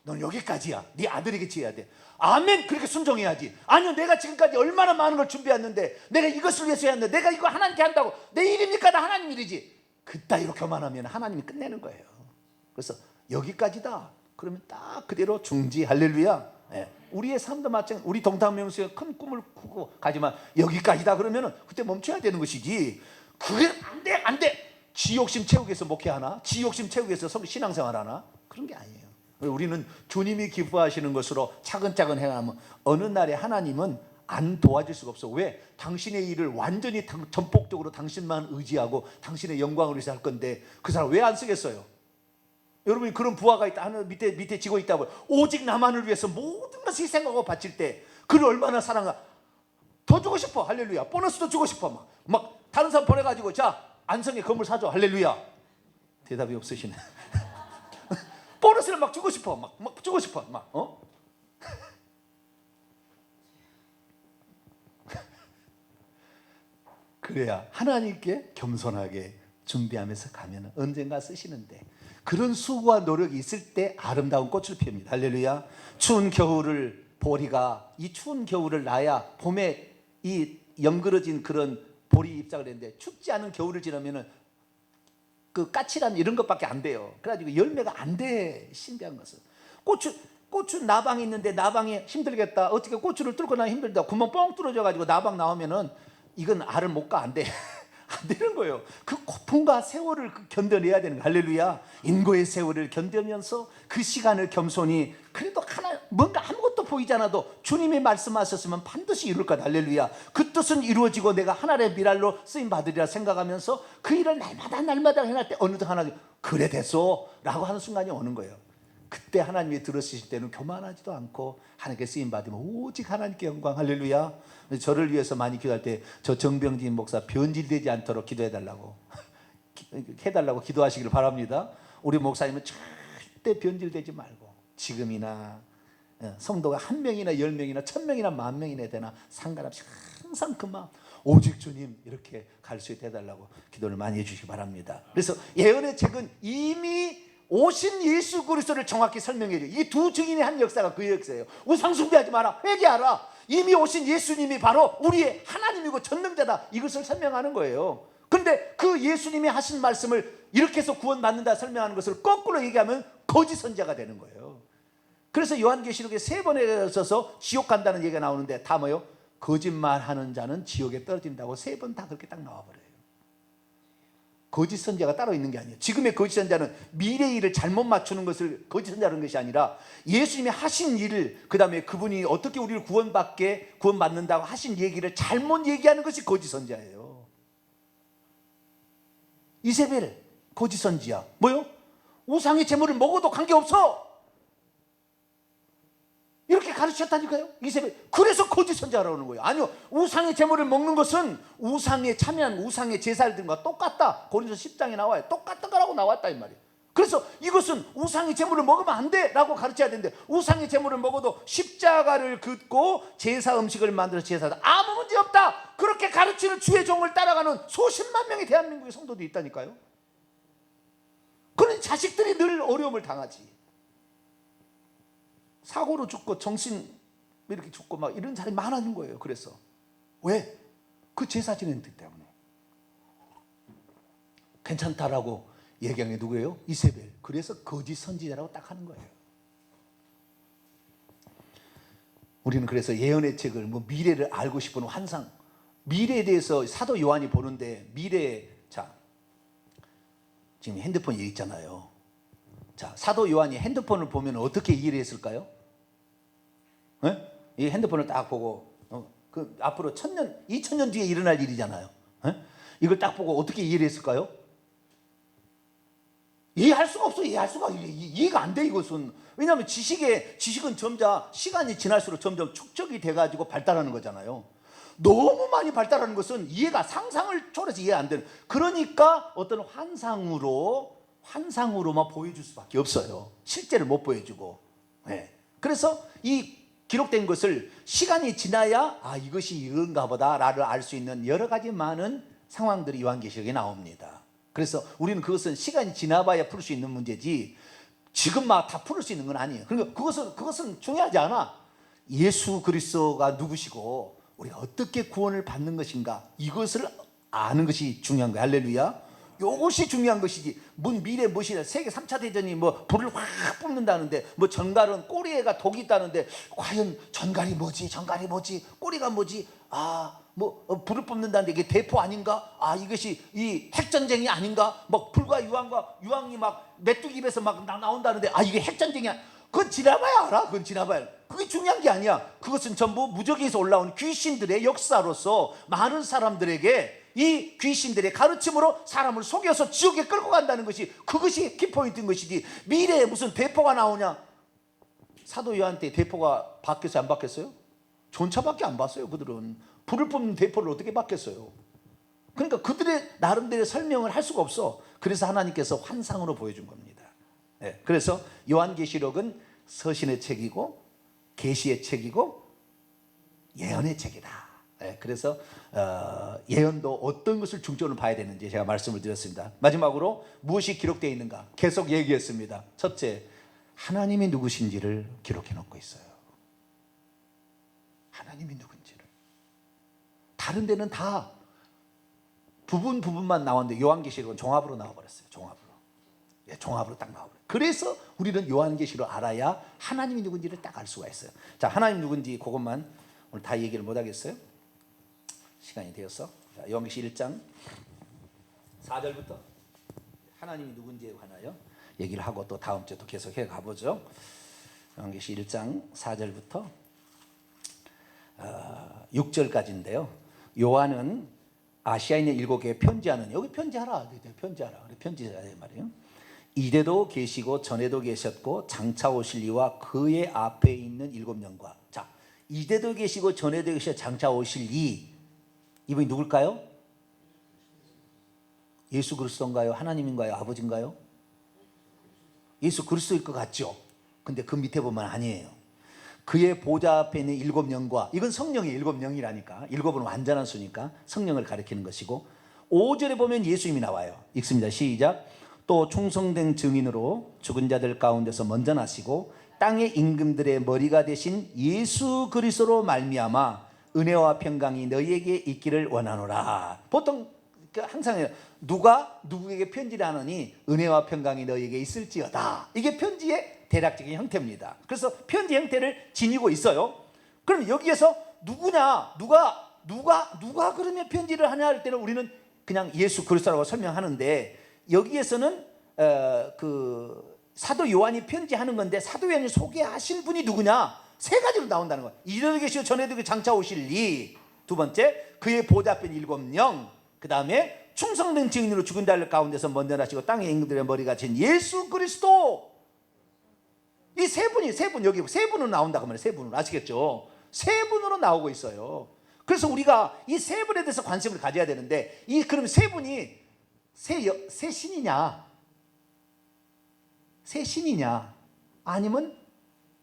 너는 여기까지야. 네 아들에게 지어야 돼. 아멘. 그렇게 순종해야지. 아니요, 내가 지금까지 얼마나 많은 걸 준비했는데, 내가 이것을 위해서 했는데, 내가 이거 하나님께 한다고 내 일입니까? 다 하나님 일이지. 그따위로 교만하면 하나님이 끝내는 거예요. 그래서 여기까지다 그러면 딱 그대로 중지. 할렐루야. 예. 우리의 삶도 마찬가지. 우리 동탄명수에 큰 꿈을 꾸고 가지만 여기까지다 그러면 그때 멈춰야 되는 것이지. 그게 안돼. 지 욕심 채우기 위해서 목회하나? 지 욕심 채우기 위해서 신앙생활 하나? 그런 게 아니에요. 우리는 주님이 기뻐하시는 것으로 차근차근 해가면 어느 날에 하나님은 안 도와줄 수가 없어. 왜? 당신의 일을 완전히 전폭적으로 당신만 의지하고 당신의 영광을 위해서 할 건데 그 사람 왜 안 쓰겠어요? 여러분이 그런 부하가 있다, 하늘 밑에 지고 있다고 오직 나만을 위해서 모든 것을 희생하고 바칠 때 그를 얼마나 사랑하. 더 주고 싶어. 할렐루야. 보너스도 주고 싶어. 막 다른 사람 보내가지고 자 안성에 건물 사줘. 할렐루야. 대답이 없으시네. 보너스를 막 주고 싶어. 막 주고 싶어. 그래야 하나님께 겸손하게 준비하면서 가면 언젠가 쓰시는데, 그런 수고와 노력이 있을 때 아름다운 꽃을 피웁니다. 할렐루야. 추운 겨울을 보리가, 이 추운 겨울을 나야 봄에 이 연그러진 그런 보리 입장을 했는데, 춥지 않은 겨울을 지나면은 그 까칠한 이런 것밖에 안 돼요. 그래가지고 열매가 안 돼. 신비한 것은 고추 나방이 있는데 나방이 힘들겠다. 어떻게 고추를 뚫고 나면 힘들다. 구멍 뻥 뚫어져가지고 나방 나오면은 이건 알을 못 가. 안 돼. 안 되는 거예요. 그 고통과 세월을 견뎌내야 되는 거예요. 할렐루야. 인고의 세월을 견디면서 그 시간을 겸손히, 그래도 뭔가 아무것도 보이지 않아도 주님이 말씀하셨으면 반드시 이룰 것. 할렐루야. 그 뜻은 이루어지고 내가 하나님의 미랄로 쓰임 받으리라 생각하면서 그 일을 날마다 해날 때 어느덧 하나님 그래 됐어 라고 하는 순간이 오는 거예요. 그때 하나님이 들으실 때는 교만하지도 않고 하나님께 쓰임 받으면 오직 하나님께 영광. 할렐루야. 저를 위해서 많이 기도할 때 저 정병진 목사 변질되지 않도록 기도해달라고 해달라고 기도하시길 바랍니다. 우리 목사님은 절대 변질되지 말고 지금이나 성도가 1명이나 10명이나 1000명이나 10,000명이나 되나 상관없이 항상 그 마음 오직 주님 이렇게 갈 수 있게 해달라고 기도를 많이 해주시기 바랍니다. 그래서 예언의 책은 이미 오신 예수 그리스도를 정확히 설명해 줘요. 이 두 증인의 한 역사가 그 역사예요. 우상 숭배하지 마라. 회개하라. 이미 오신 예수님이 바로 우리의 하나님이고 전능자다. 이것을 설명하는 거예요. 그런데 그 예수님이 하신 말씀을 이렇게 해서 구원받는다 설명하는 것을 거꾸로 얘기하면 거짓 선지자가 되는 거예요. 그래서 요한계시록에 3번에 있어서 지옥 간다는 얘기가 나오는데 다 뭐요? 거짓말하는 자는 지옥에 떨어진다고 3번 다 그렇게 딱 나와버려요. 거짓 선지자가 따로 있는 게 아니에요. 지금의 거짓 선지자는 미래의 일을 잘못 맞추는 것을 거짓 선지자라는 것이 아니라 예수님이 하신 일을, 그 다음에 그분이 어떻게 우리를 구원받는다고 하신 얘기를 잘못 얘기하는 것이 거짓 선지자예요. 이세벨 거짓 선지자 뭐요? 우상의 제물을 먹어도 관계없어 이렇게 가르쳤다니까요. 이세벨. 그래서 거짓 선지자라는 거예요. 아니요, 우상의 제물을 먹는 것은 우상에 참여한 우상의 제사를 든 것과 똑같다. 고린도서 10장에 나와요. 똑같은 거라고 나왔다 이 말이에요. 그래서 이것은 우상의 제물을 먹으면 안 돼 라고 가르쳐야 되는데, 우상의 제물을 먹어도 십자가를 긋고 제사 음식을 만들어서 제사다, 아무 문제 없다, 그렇게 가르치는 주의 종을 따라가는 수십만 명의 대한민국의 성도도 있다니까요. 그런 자식들이 늘 어려움을 당하지. 사고로 죽고 정신 이렇게 죽고 막 이런 사람이 많아진 거예요. 그래서 왜? 그 제사 지내는 때문에. 괜찮다라고 얘기한 게 누구예요? 이세벨. 그래서 거짓 선지자라고 딱 하는 거예요. 우리는 그래서 예언의 책을 미래를 알고 싶은 환상, 미래에 대해서 사도 요한이 보는데, 자 지금 핸드폰이 있잖아요. 자, 사도 요한이 핸드폰을 보면 어떻게 이해를 했을까요? 이 핸드폰을 딱 보고 그 앞으로 1000년, 2000년 뒤에 일어날 일이잖아요. 이걸 딱 보고 어떻게 이해를 했을까요? 이해할 수가 없어. 이해가 안 돼 이것은. 왜냐하면 지식은 점차 시간이 지날수록 점점 축적이 돼가지고 발달하는 거잖아요. 너무 많이 발달하는 것은 이해가 상상을 초월해서 이해 안 되는. 그러니까 어떤 환상으로만 보여줄 수밖에 없어요. 실제를 못 보여주고. 그래서 이 기록된 것을 시간이 지나야 이것이 이건가 보다라를 알 수 있는 여러 가지 많은 상황들이 요한계시록에 나옵니다. 그래서 우리는 그것은 시간이 지나봐야 풀 수 있는 문제지 지금 막 다 풀을 수 있는 건 아니에요. 그러니까 그것은 중요하지 않아. 예수 그리스도가 누구시고 우리가 어떻게 구원을 받는 것인가, 이것을 아는 것이 중요한 거야. 할렐루야. 이것이 중요한 것이지. 뭔 미래 무엇이냐, 세계 3차 대전이 뭐 불을 확 뿜는다는데, 뭐 전갈은 꼬리에가 독이 있다는데, 과연 전갈이 뭐지, 전갈이 뭐지, 꼬리가 뭐지, 불을 뿜는다는데 이게 대포 아닌가, 이것이 이 핵전쟁이 아닌가, 막 불과 유황이 막 메뚜기 입에서 막 나온다는데, 이게 핵전쟁이야. 그건 지나봐야 알아. 그건 지나봐야. 그게 중요한 게 아니야. 그것은 전부 무적에서 올라온 귀신들의 역사로서 많은 사람들에게 이 귀신들의 가르침으로 사람을 속여서 지옥에 끌고 간다는 것이, 그것이 키포인트인 것이지. 미래에 무슨 대포가 나오냐. 사도 요한 때 대포가 바뀌었어요, 안 바뀌었어요? 전차밖에 안 봤어요. 그들은 불을 뿜는 대포를 어떻게 받겠어요? 그러니까 그들의 나름대로 설명을 할 수가 없어. 그래서 하나님께서 환상으로 보여준 겁니다. 네, 그래서 요한계시록은 서신의 책이고 계시의 책이고 예언의 책이다. 네, 그래서 예언도 어떤 것을 중점으로 봐야 되는지 제가 말씀을 드렸습니다. 마지막으로 무엇이 기록되어 있는가 계속 얘기했습니다. 첫째, 하나님이 누구신지를 기록해 놓고 있어요. 하나님이 누군지를. 다른 데는 다 부분만 나왔는데 요한계시록은 종합으로 나와버렸어요. 종합으로 딱 나와버려요. 그래서 우리는 요한계시로 알아야 하나님이 누군지를 딱 알 수가 있어요. 자, 하나님 누군지 그것만 오늘 다 얘기를 못 하겠어요. 시간이 되었어. 자, 요한계시 1장 4절부터 하나님이 누군지에 관하여 얘기를 하고 또 다음 주에 또 계속 해 가보죠. 요한계시 1장 4절부터 6절까지인데요. 요한은 아시아에 있는 7교회에 편지하는, 여기 편지하라. 편지하라 말이에요. 이래도 계시고 전에도 계셨고 장차 오실 이와 그의 앞에 있는 7영과. 자, 이래도 계시고 전에도 계시고 장차 오실 이분이 누굴까요? 예수 그리스도인가요? 하나님인가요? 아버지인가요? 예수 그리스도일 것 같죠? 근데 그 밑에 보면 아니에요. 그의 보좌 앞에 있는 7영과, 이건 성령의 7영이라니까, 7은 완전한 수니까 성령을 가리키는 것이고, 5절에 보면 예수님이 나와요. 읽습니다. 시작. 또 충성된 증인으로 죽은 자들 가운데서 먼저 나시고 땅의 임금들의 머리가 되신 예수 그리스도로 말미암아 은혜와 평강이 너희에게 있기를 원하노라. 보통 항상 누가 누구에게 편지를 하느니 은혜와 평강이 너희에게 있을지어다. 이게 편지의 대략적인 형태입니다. 그래서 편지 형태를 지니고 있어요. 그럼 여기에서 누구냐, 누가 그러면 편지를 하냐 할 때는 우리는 그냥 예수 그리스도라고 설명하는데, 여기에서는 그 사도 요한이 편지하는 건데, 사도 요한이 소개하신 분이 누구냐, 세 가지로 나온다는 거예요. 이래도 계시고 전에도 장차 오실 이, 두 번째 그의 보좌 앞에 7영, 그 다음에 충성된 증인으로 죽은 자들 가운데서 먼저 나시고 땅의 임금들의 머리가 진 예수 그리스도. 이 세 분, 여기 세 분으로 나온다고 말해요. 세 분으로. 아시겠죠? 세 분으로 나오고 있어요. 그래서 우리가 이 세 분에 대해서 관심을 가져야 되는데, 그럼 세 분이 세 신이냐, 세 신이냐, 아니면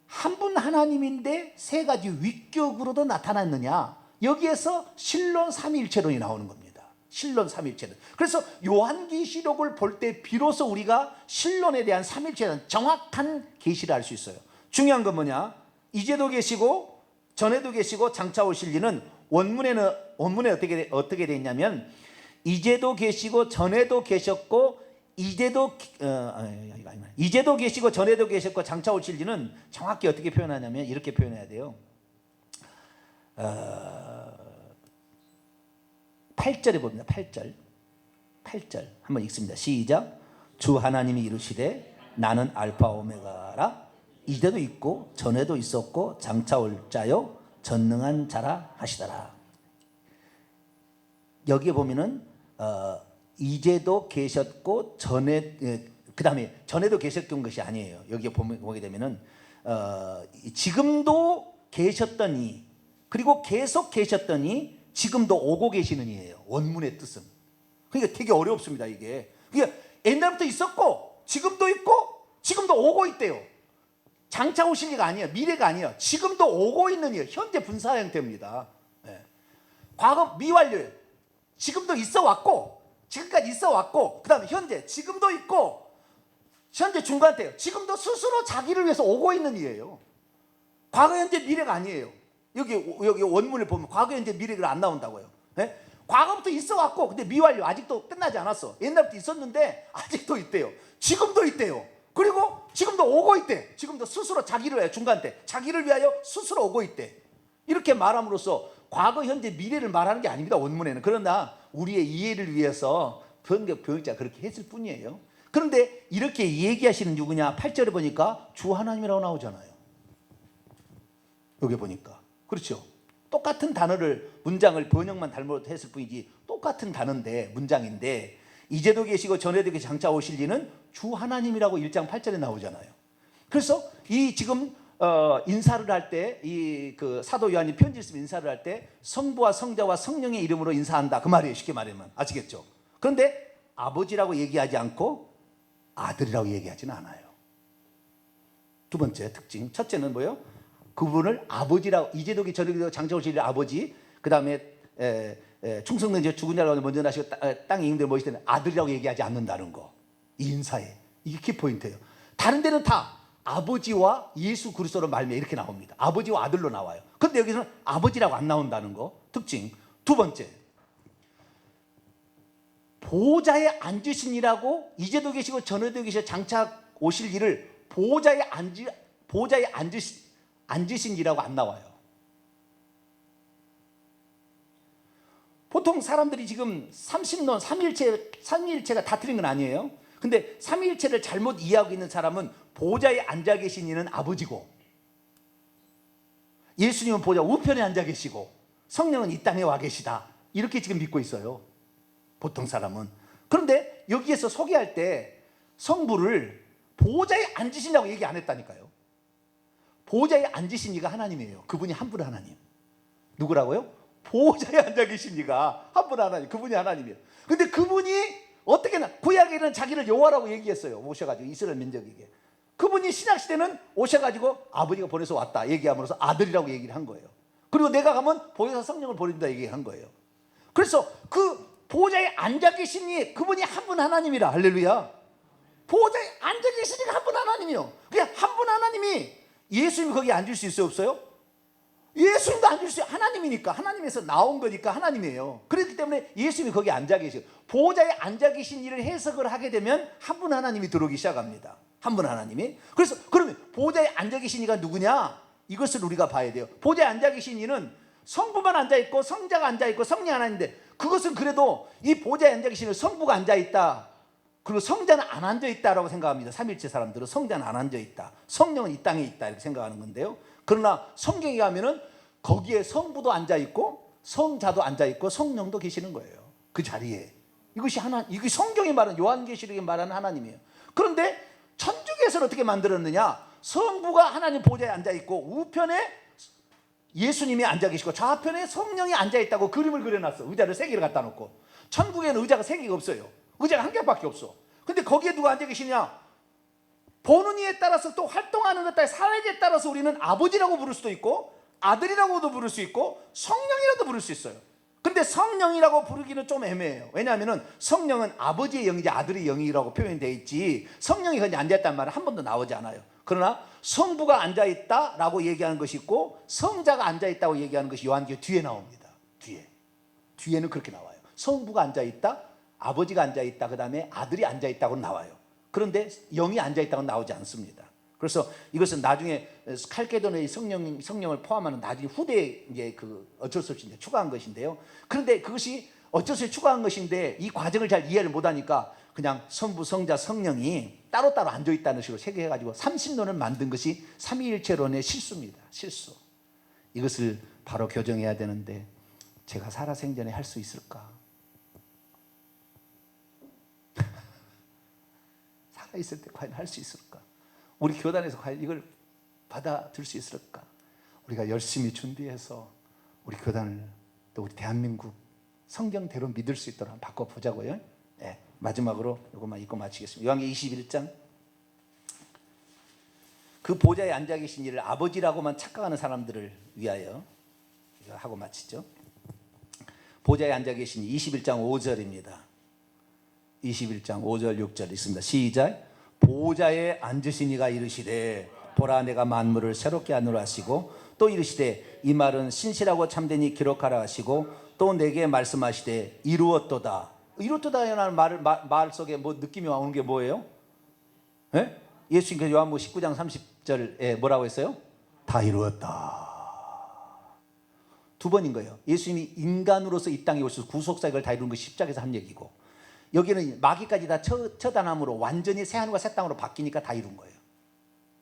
한 분 하나님인데 세 가지 위격으로도 나타났느냐, 여기에서 신론 삼위일체론이 나오는 겁니다. 신론 삼위일체론. 그래서 요한계시록을 볼 때 비로소 우리가 신론에 대한 삼위일체에 대한 정확한 계시를 알 수 있어요. 중요한 건 뭐냐, 이제도 계시고 전에도 계시고 장차 오실 이는 원문에 어떻게 되어 있냐면, 이제도 계시고 전에도 계셨고 이제도 계시고 전에도 계셨고 장차 오실 이는 정확히 어떻게 표현하냐면 이렇게 표현해야 돼요. 8절에 봅니다. 8절 한번 읽습니다. 시작. 주 하나님이 이르시되 나는 알파 오메가라. 이제도 있고 전에도 있었고 장차 올 자요 전능한 자라 하시더라. 여기에 보면은 이제도 계셨고 그 다음에 전에도 계셨던 것이 아니에요. 여기에 보게 되면은 지금도 계셨더니, 그리고 계속 계셨더니 지금도 오고 계시는 이에요. 원문의 뜻은. 그러니까 되게 어렵습니다, 이게. 그러니까 옛날부터 있었고 지금도 있고 지금도 오고 있대요. 장차 오실 리가 아니에요. 미래가 아니에요. 지금도 오고 있는 이에요. 현재 분사 형태입니다. 네. 과거 미완료예요. 지금도 있어 왔고, 지금까지 있어 왔고, 그 다음에 현재, 지금도 있고, 현재 중간때예요. 지금도 스스로 자기를 위해서 오고 있는 이에요. 과거, 현재, 미래가 아니에요. 여기 원문을 보면 과거, 현재, 미래가 안 나온다고요. 예? 과거부터 있어왔고, 근데 미완료, 아직도 끝나지 않았어. 옛날부터 있었는데 아직도 있대요. 지금도 있대요. 그리고 지금도 오고 있대. 지금도 스스로 자기를 위하여, 중간 때 자기를 위하여 스스로 오고 있대. 이렇게 말함으로써 과거, 현재, 미래를 말하는 게 아닙니다, 원문에는. 그러나 우리의 이해를 위해서 번역자가 그렇게 했을 뿐이에요. 그런데 이렇게 얘기하시는 누구냐? 8절에 보니까 주 하나님이라고 나오잖아요. 여기 보니까. 그렇죠? 똑같은 단어를, 문장을 번역만 잘못했을 뿐이지 똑같은 단어인데, 문장인데, 이제도 계시고 전에도 계시 장차 오실 이는 주 하나님이라고 1장 8절에 나오잖아요. 그래서 이 지금 인사를 할 때, 이 그 사도 요한이 편지를 쓰면 인사를 할 때 성부와 성자와 성령의 이름으로 인사한다, 그 말이에요. 쉽게 말하면. 아시겠죠? 그런데 아버지라고 얘기하지 않고 아들이라고 얘기하지는 않아요. 두 번째 특징, 첫째는 뭐예요? 그분을 아버지라고, 이제도 저녁에도 장차 오실 아버지, 그 다음에 충성된 죽은 자를 먼저 나시고 땅의 임금들 모실 때는 아들이라고 얘기하지 않는다는 거. 이 인사에 이게 키포인트예요. 다른 데는 다 아버지와 예수 그리스도로 말미암아 이렇게 나옵니다. 아버지와 아들로 나와요. 그런데 여기서는 아버지라고 안 나온다는 거 특징. 두 번째, 보좌에 앉으시니라고, 이제도 계시고 전에도 계시고 장차 오실 일을 보좌에 앉으신이라고 안 나와요. 보통 사람들이 지금 삼신론, 삼위일체가 다 틀린 건 아니에요. 근데 삼위일체를 잘못 이해하고 있는 사람은 보좌에 앉아 계신 이는 아버지고, 예수님은 보좌 우편에 앉아 계시고, 성령은 이 땅에 와 계시다, 이렇게 지금 믿고 있어요, 보통 사람은. 그런데 여기에서 소개할 때 성부를 보좌에 앉으신다고 얘기 안 했다니까요. 보좌에 앉으신 이가 하나님이에요. 그분이 한 분 하나님. 누구라고요? 보좌에 앉아 계신 이가 한 분 하나님, 그분이 하나님이에요. 근데 그분이 어떻게나 구약에는 자기를 여호와라고 얘기했어요. 오셔가지고 이스라엘 민족에게. 그분이 신약시대는 오셔가지고 아버지가 보내서 왔다 얘기함으로써 아들이라고 얘기를 한 거예요. 그리고 내가 가면 보혜사 성령을 보낸다 얘기한 거예요. 그래서 그 보좌에 앉아 계신 이, 그분이 한 분 하나님이라. 할렐루야. 보좌에 앉아 계시니까 한 분 하나님이요. 그냥 한 분 하나님이, 예수님이 거기 앉을 수 있어요, 없어요? 예수님도 앉을 수 있어요. 하나님이니까, 하나님에서 나온 거니까 하나님이에요. 그렇기 때문에 예수님이 거기 앉아 계세요. 보좌에 앉아 계신 일을 해석을 하게 되면 한 분 하나님이 들어오기 시작합니다. 한 분 하나님이. 그래서 그러면 보좌에 앉아 계신 이가 누구냐? 이것을 우리가 봐야 돼요. 보좌에 앉아 계신 이는 성부만 앉아 있고 성자가 앉아 있고 성령 하나인데, 그것은 그래도 이 보좌에 앉아 계시는 성부가 앉아 있다, 그리고 성자는 안 앉아 있다라고 생각합니다. 삼일체 사람들은 성자는 안 앉아 있다, 성령은 이 땅에 있다, 이렇게 생각하는 건데요. 그러나 성경에 가면은 거기에 성부도 앉아 있고 성자도 앉아 있고 성령도 계시는 거예요, 그 자리에. 이것이 이게 성경이 말하는, 요한계시록이 말하는 하나님이에요. 그런데 천주교에서는 어떻게 만들었느냐? 성부가 하나님 보좌에 앉아 있고 우편에 예수님이 앉아 계시고 좌편에 성령이 앉아 있다고 그림을 그려놨어. 의자를 3개를 갖다 놓고. 천국에는 의자가 3개가 없어요. 의자가 1개밖에 없어. 근데 거기에 누가 앉아 계시냐? 보는 이에 따라서, 또 활동하는 것에 따라, 사회에 따라서 우리는 아버지라고 부를 수도 있고 아들이라고도 부를 수 있고 성령이라도 부를 수 있어요. 근데 성령이라고 부르기는 좀 애매해요. 왜냐하면 성령은 아버지의 영이지 아들의 영이라고 표현되어 있지, 성령이 거기 앉아있다는 말은 한 번도 나오지 않아요. 그러나 성부가 앉아있다라고 얘기하는 것이 있고 성자가 앉아있다고 얘기하는 것이 요한계시록 뒤에 나옵니다. 뒤에는 그렇게 나와요. 성부가 앉아있다, 아버지가 앉아있다, 그 다음에 아들이 앉아있다고 나와요. 그런데 영이 앉아있다고 나오지 않습니다. 그래서 이것은 나중에 칼케도노의 성령을 포함하는 나중에 후대에 이제 그 어쩔 수 없이 이제 추가한 것인데요. 그런데 그것이 어쩔 수 없이 추가한 것인데 이 과정을 잘 이해를 못하니까 그냥 성부, 성자, 성령이 따로따로 앉아있다는 식으로 세계해가지고 삼신론을 만든 것이 삼위일체론의 실수입니다. 실수. 이것을 바로 교정해야 되는데 제가 살아생전에 할 수 있을까? 살아있을 때 과연 할 수 있을까? 우리 교단에서 과연 이걸 받아들 수 있을까? 우리가 열심히 준비해서 우리 교단을, 또 우리 대한민국 성경대로 믿을 수 있도록 한번 바꿔보자고요. 네, 마지막으로 이것만 읽고 마치겠습니다. 요한계시록 21장. 그 보좌에 앉아 계신 이를 아버지라고만 착각하는 사람들을 위하여 이거 하고 마치죠. 보좌에 앉아 계신 21장 5절입니다. 21장 5절 6절 있습니다. 시작. 보좌에 앉으신 이가 이르시되 보라 내가 만물을 새롭게 하노라 하시고 또 이르시되 이 말은 신실하고 참되니 기록하라 하시고 또 내게 말씀하시되 이루었도다. 이루었도다라는 말 속에 뭐 느낌이 오는 게 뭐예요? 예? 예수님께서 요한복음 19장 30절에 뭐라고 했어요? 다 이루었다. 두 번인 거예요. 예수님이 인간으로서 이 땅에 오셔서 구속사역을 다 이룬 것이 십자가에서 한 얘기고, 여기는 마귀까지 다 처단함으로 완전히 새 하늘과 새 땅으로 바뀌니까 다 이룬 거예요.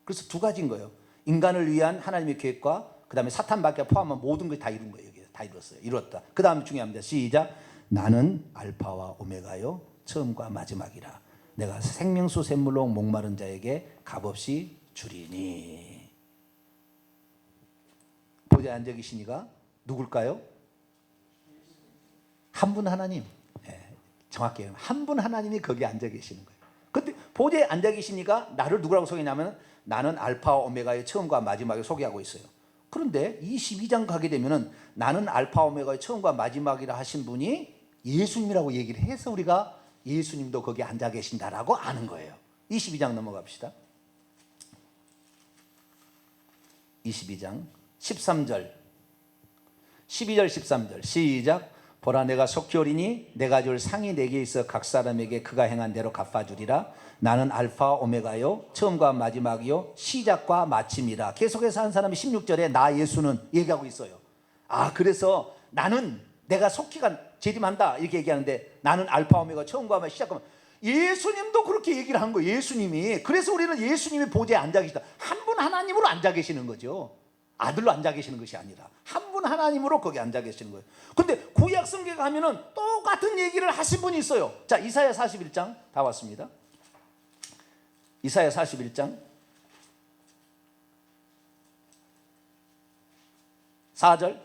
그래서 두 가지인 거예요. 인간을 위한 하나님의 계획과 그 다음에 사탄밖에 포함한 모든 것이 다 이룬 거예요. 여기 다 이뤘어요. 이뤘다. 그 다음에 중요합니다. 시작. 나는 알파와 오메가요 처음과 마지막이라. 내가 생명수 샘물로 목마른 자에게 값없이 주리니. 보좌에 앉아 계시니가 누굴까요? 한 분 하나님. 정확히 한 분 하나님이 거기에 앉아 계시는 거예요. 근데 보좌에 앉아 계시니까 나를 누구라고 소개하냐면 나는 알파와 오메가의 처음과 마지막을 소개하고 있어요. 그런데 22장 가게 되면은 나는 알파 오메가의 처음과 마지막이라 하신 분이 예수님이라고 얘기를 해서 우리가 예수님도 거기에 앉아 계신다라고 아는 거예요. 22장 넘어갑시다. 22장 13절 12절 13절 시작. 보라 내가 속히 오리니 내가 줄 상이 내게 있어 각 사람에게 그가 행한 대로 갚아주리라. 나는 알파 오메가요 처음과 마지막이요 시작과 마침이라. 계속해서 한 사람이 16절에 나 예수는 얘기하고 있어요. 그래서 나는 내가 속히가 재림한다 이렇게 얘기하는데 나는 알파 오메가 처음과 마지막 시작과 예수님도 그렇게 얘기를 한 거예요. 예수님이. 그래서 우리는 예수님이 보좌에 앉아 계시다. 한 분 하나님으로 앉아 계시는 거죠. 아들로 앉아 계시는 것이 아니라 한 분 하나님으로 거기 앉아 계시는 거예요. 근데 구약 성경에 가면은 똑같은 얘기를 하신 분이 있어요. 자, 이사야 41장 다 왔습니다. 이사야 41장 4절.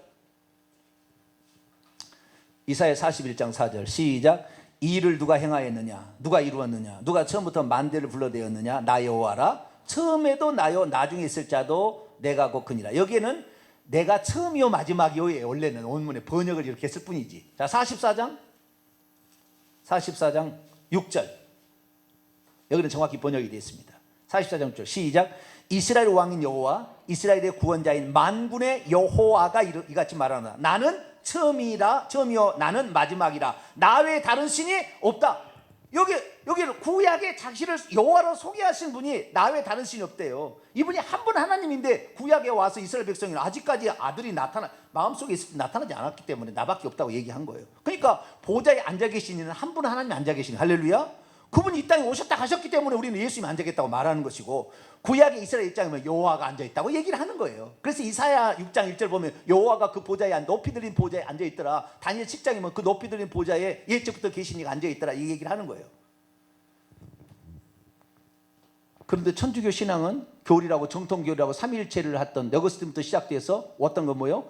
이사야 41장 4절 시작. 이 일을 누가 행하였느냐? 누가 이루었느냐? 누가 처음부터 만대를 불러대었느냐? 나 여호와라. 처음에도 나요 나중에 있을 자도 내가 곧 그니라. 여기에는 내가 처음이요 마지막이요에 원래는 원문에 번역을 이렇게 했을 뿐이지. 자, 44장 6절. 여기는 정확히 번역이 되어 있습니다. 44장 6절 시작. 이스라엘 왕인 여호와 이스라엘의 구원자인 만군의 여호와가 이같이 말하노라. 나는 처음이요 나는 마지막이라. 나 외에 다른 신이 없다. 여기 구약의 자신을 여호와로 소개하신 분이 나 외에 다른 신이 없대요. 이분이 한 분 하나님인데 구약에 와서 이스라엘 백성이 아직까지 아들이 마음속에 있을 때 나타나지 않았기 때문에 나밖에 없다고 얘기한 거예요. 그러니까 보좌에 앉아 계신 이는 한 분 하나님이 앉아 계신, 할렐루야. 그분이 이 땅에 오셨다 가셨기 때문에 우리는 예수님이 앉아 계셨다고 말하는 것이고, 구약의 이스라엘 입장이면 여호와가 앉아 있다고 얘기를 하는 거예요. 그래서 이사야 6장 1절 보면 여호와가 그 보좌에 높이 들린 보좌에 앉아 있더라. 다니엘 10장이면 그 높이 들린 보좌에 옛적부터 계신 이가 앉아 있더라, 이 얘기를 하는 거예요. 그런데 천주교 신앙은 교리라고 정통교리라고 삼위일체를 했던 어거스틴부터 시작돼서 어떤 건 뭐예요?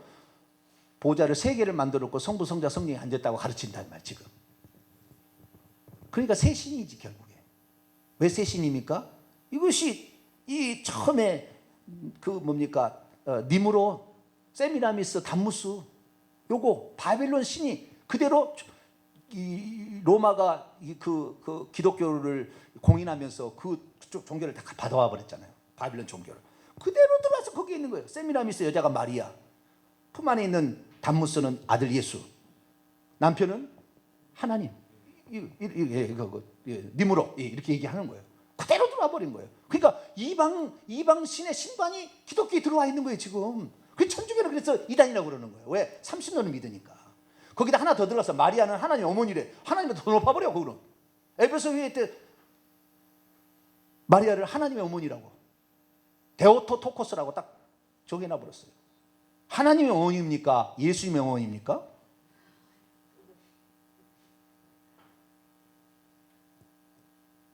보좌를 세 개를 만들어 놓고 성부, 성자, 성령이 앉았다고 가르친다는 말 지금. 그러니까 세 신이지 결국에. 왜 세 신입니까? 이것이 이 처음에 그 뭡니까 니무로, 세미라미스, 담무스, 요거 바벨론 신이 그대로 이 로마가 그 기독교를 공인하면서 그쪽 종교를 다 받아와 버렸잖아요. 바빌론 종교를 그대로 들어와서 거기에 있는 거예요. 세미라미스 여자가 마리아, 품 안에 있는 담무스는 아들 예수, 남편은 하나님, 니무로 이렇게 얘기하는 거예요. 그대로 들어와 버린 거예요. 그러니까 이방 신의 신관이 기독교에 들어와 있는 거예요 지금. 그 천주교는 그래서 이단이라고 그러는 거예요. 왜? 삼신론을 믿으니까. 거기다 하나 더 들어가서 마리아는 하나님 어머니래. 하나님을 더 높아버려. 그거는 에베소 회의 때 마리아를 하나님의 어머니라고, 데오토토코스라고 딱 정해놔버렸어요. 하나님의 어머니입니까? 예수님의 어머니입니까?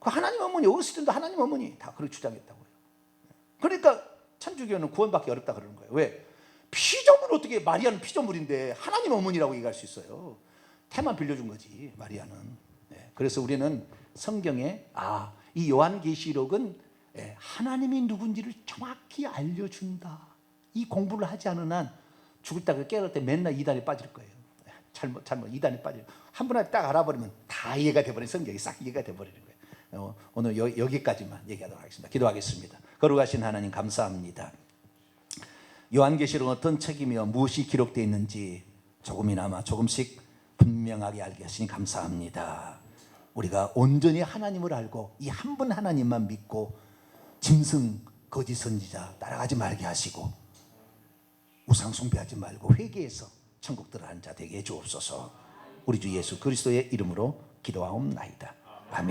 그 하나님의 어머니, 어거스틴도 하나님의 어머니 다 그렇게 주장했다고요. 그러니까 천주교는 구원받기 어렵다 그러는 거예요. 왜? 피조물, 어떻게 마리아는 피조물인데 하나님 어머니라고 얘기할 수 있어요. 태만 빌려준 거지 마리아는. 그래서 우리는 성경에 이 요한계시록은 하나님이 누군지를 정확히 알려준다, 이 공부를 하지 않은 한 죽을 때 깨어날 때 맨날 이단에 빠질 거예요. 잘못 이단에 빠져요. 한 분한테 딱 알아버리면 다 이해가 돼버리는, 성경이 싹 이해가 돼버리는 거예요. 오늘 여기까지만 얘기하도록 하겠습니다. 기도하겠습니다. 거룩하신 하나님 감사합니다. 요한계시록 어떤 책이며 무엇이 기록되어 있는지 조금이나마 조금씩 분명하게 알게 하시니 감사합니다. 우리가 온전히 하나님을 알고 이 한 분 하나님만 믿고 짐승 거짓 선지자 따라가지 말게 하시고 우상 숭배하지 말고 회개해서 천국 들어가는 자 되게 해 주옵소서. 우리 주 예수 그리스도의 이름으로 기도하옵나이다. 아멘.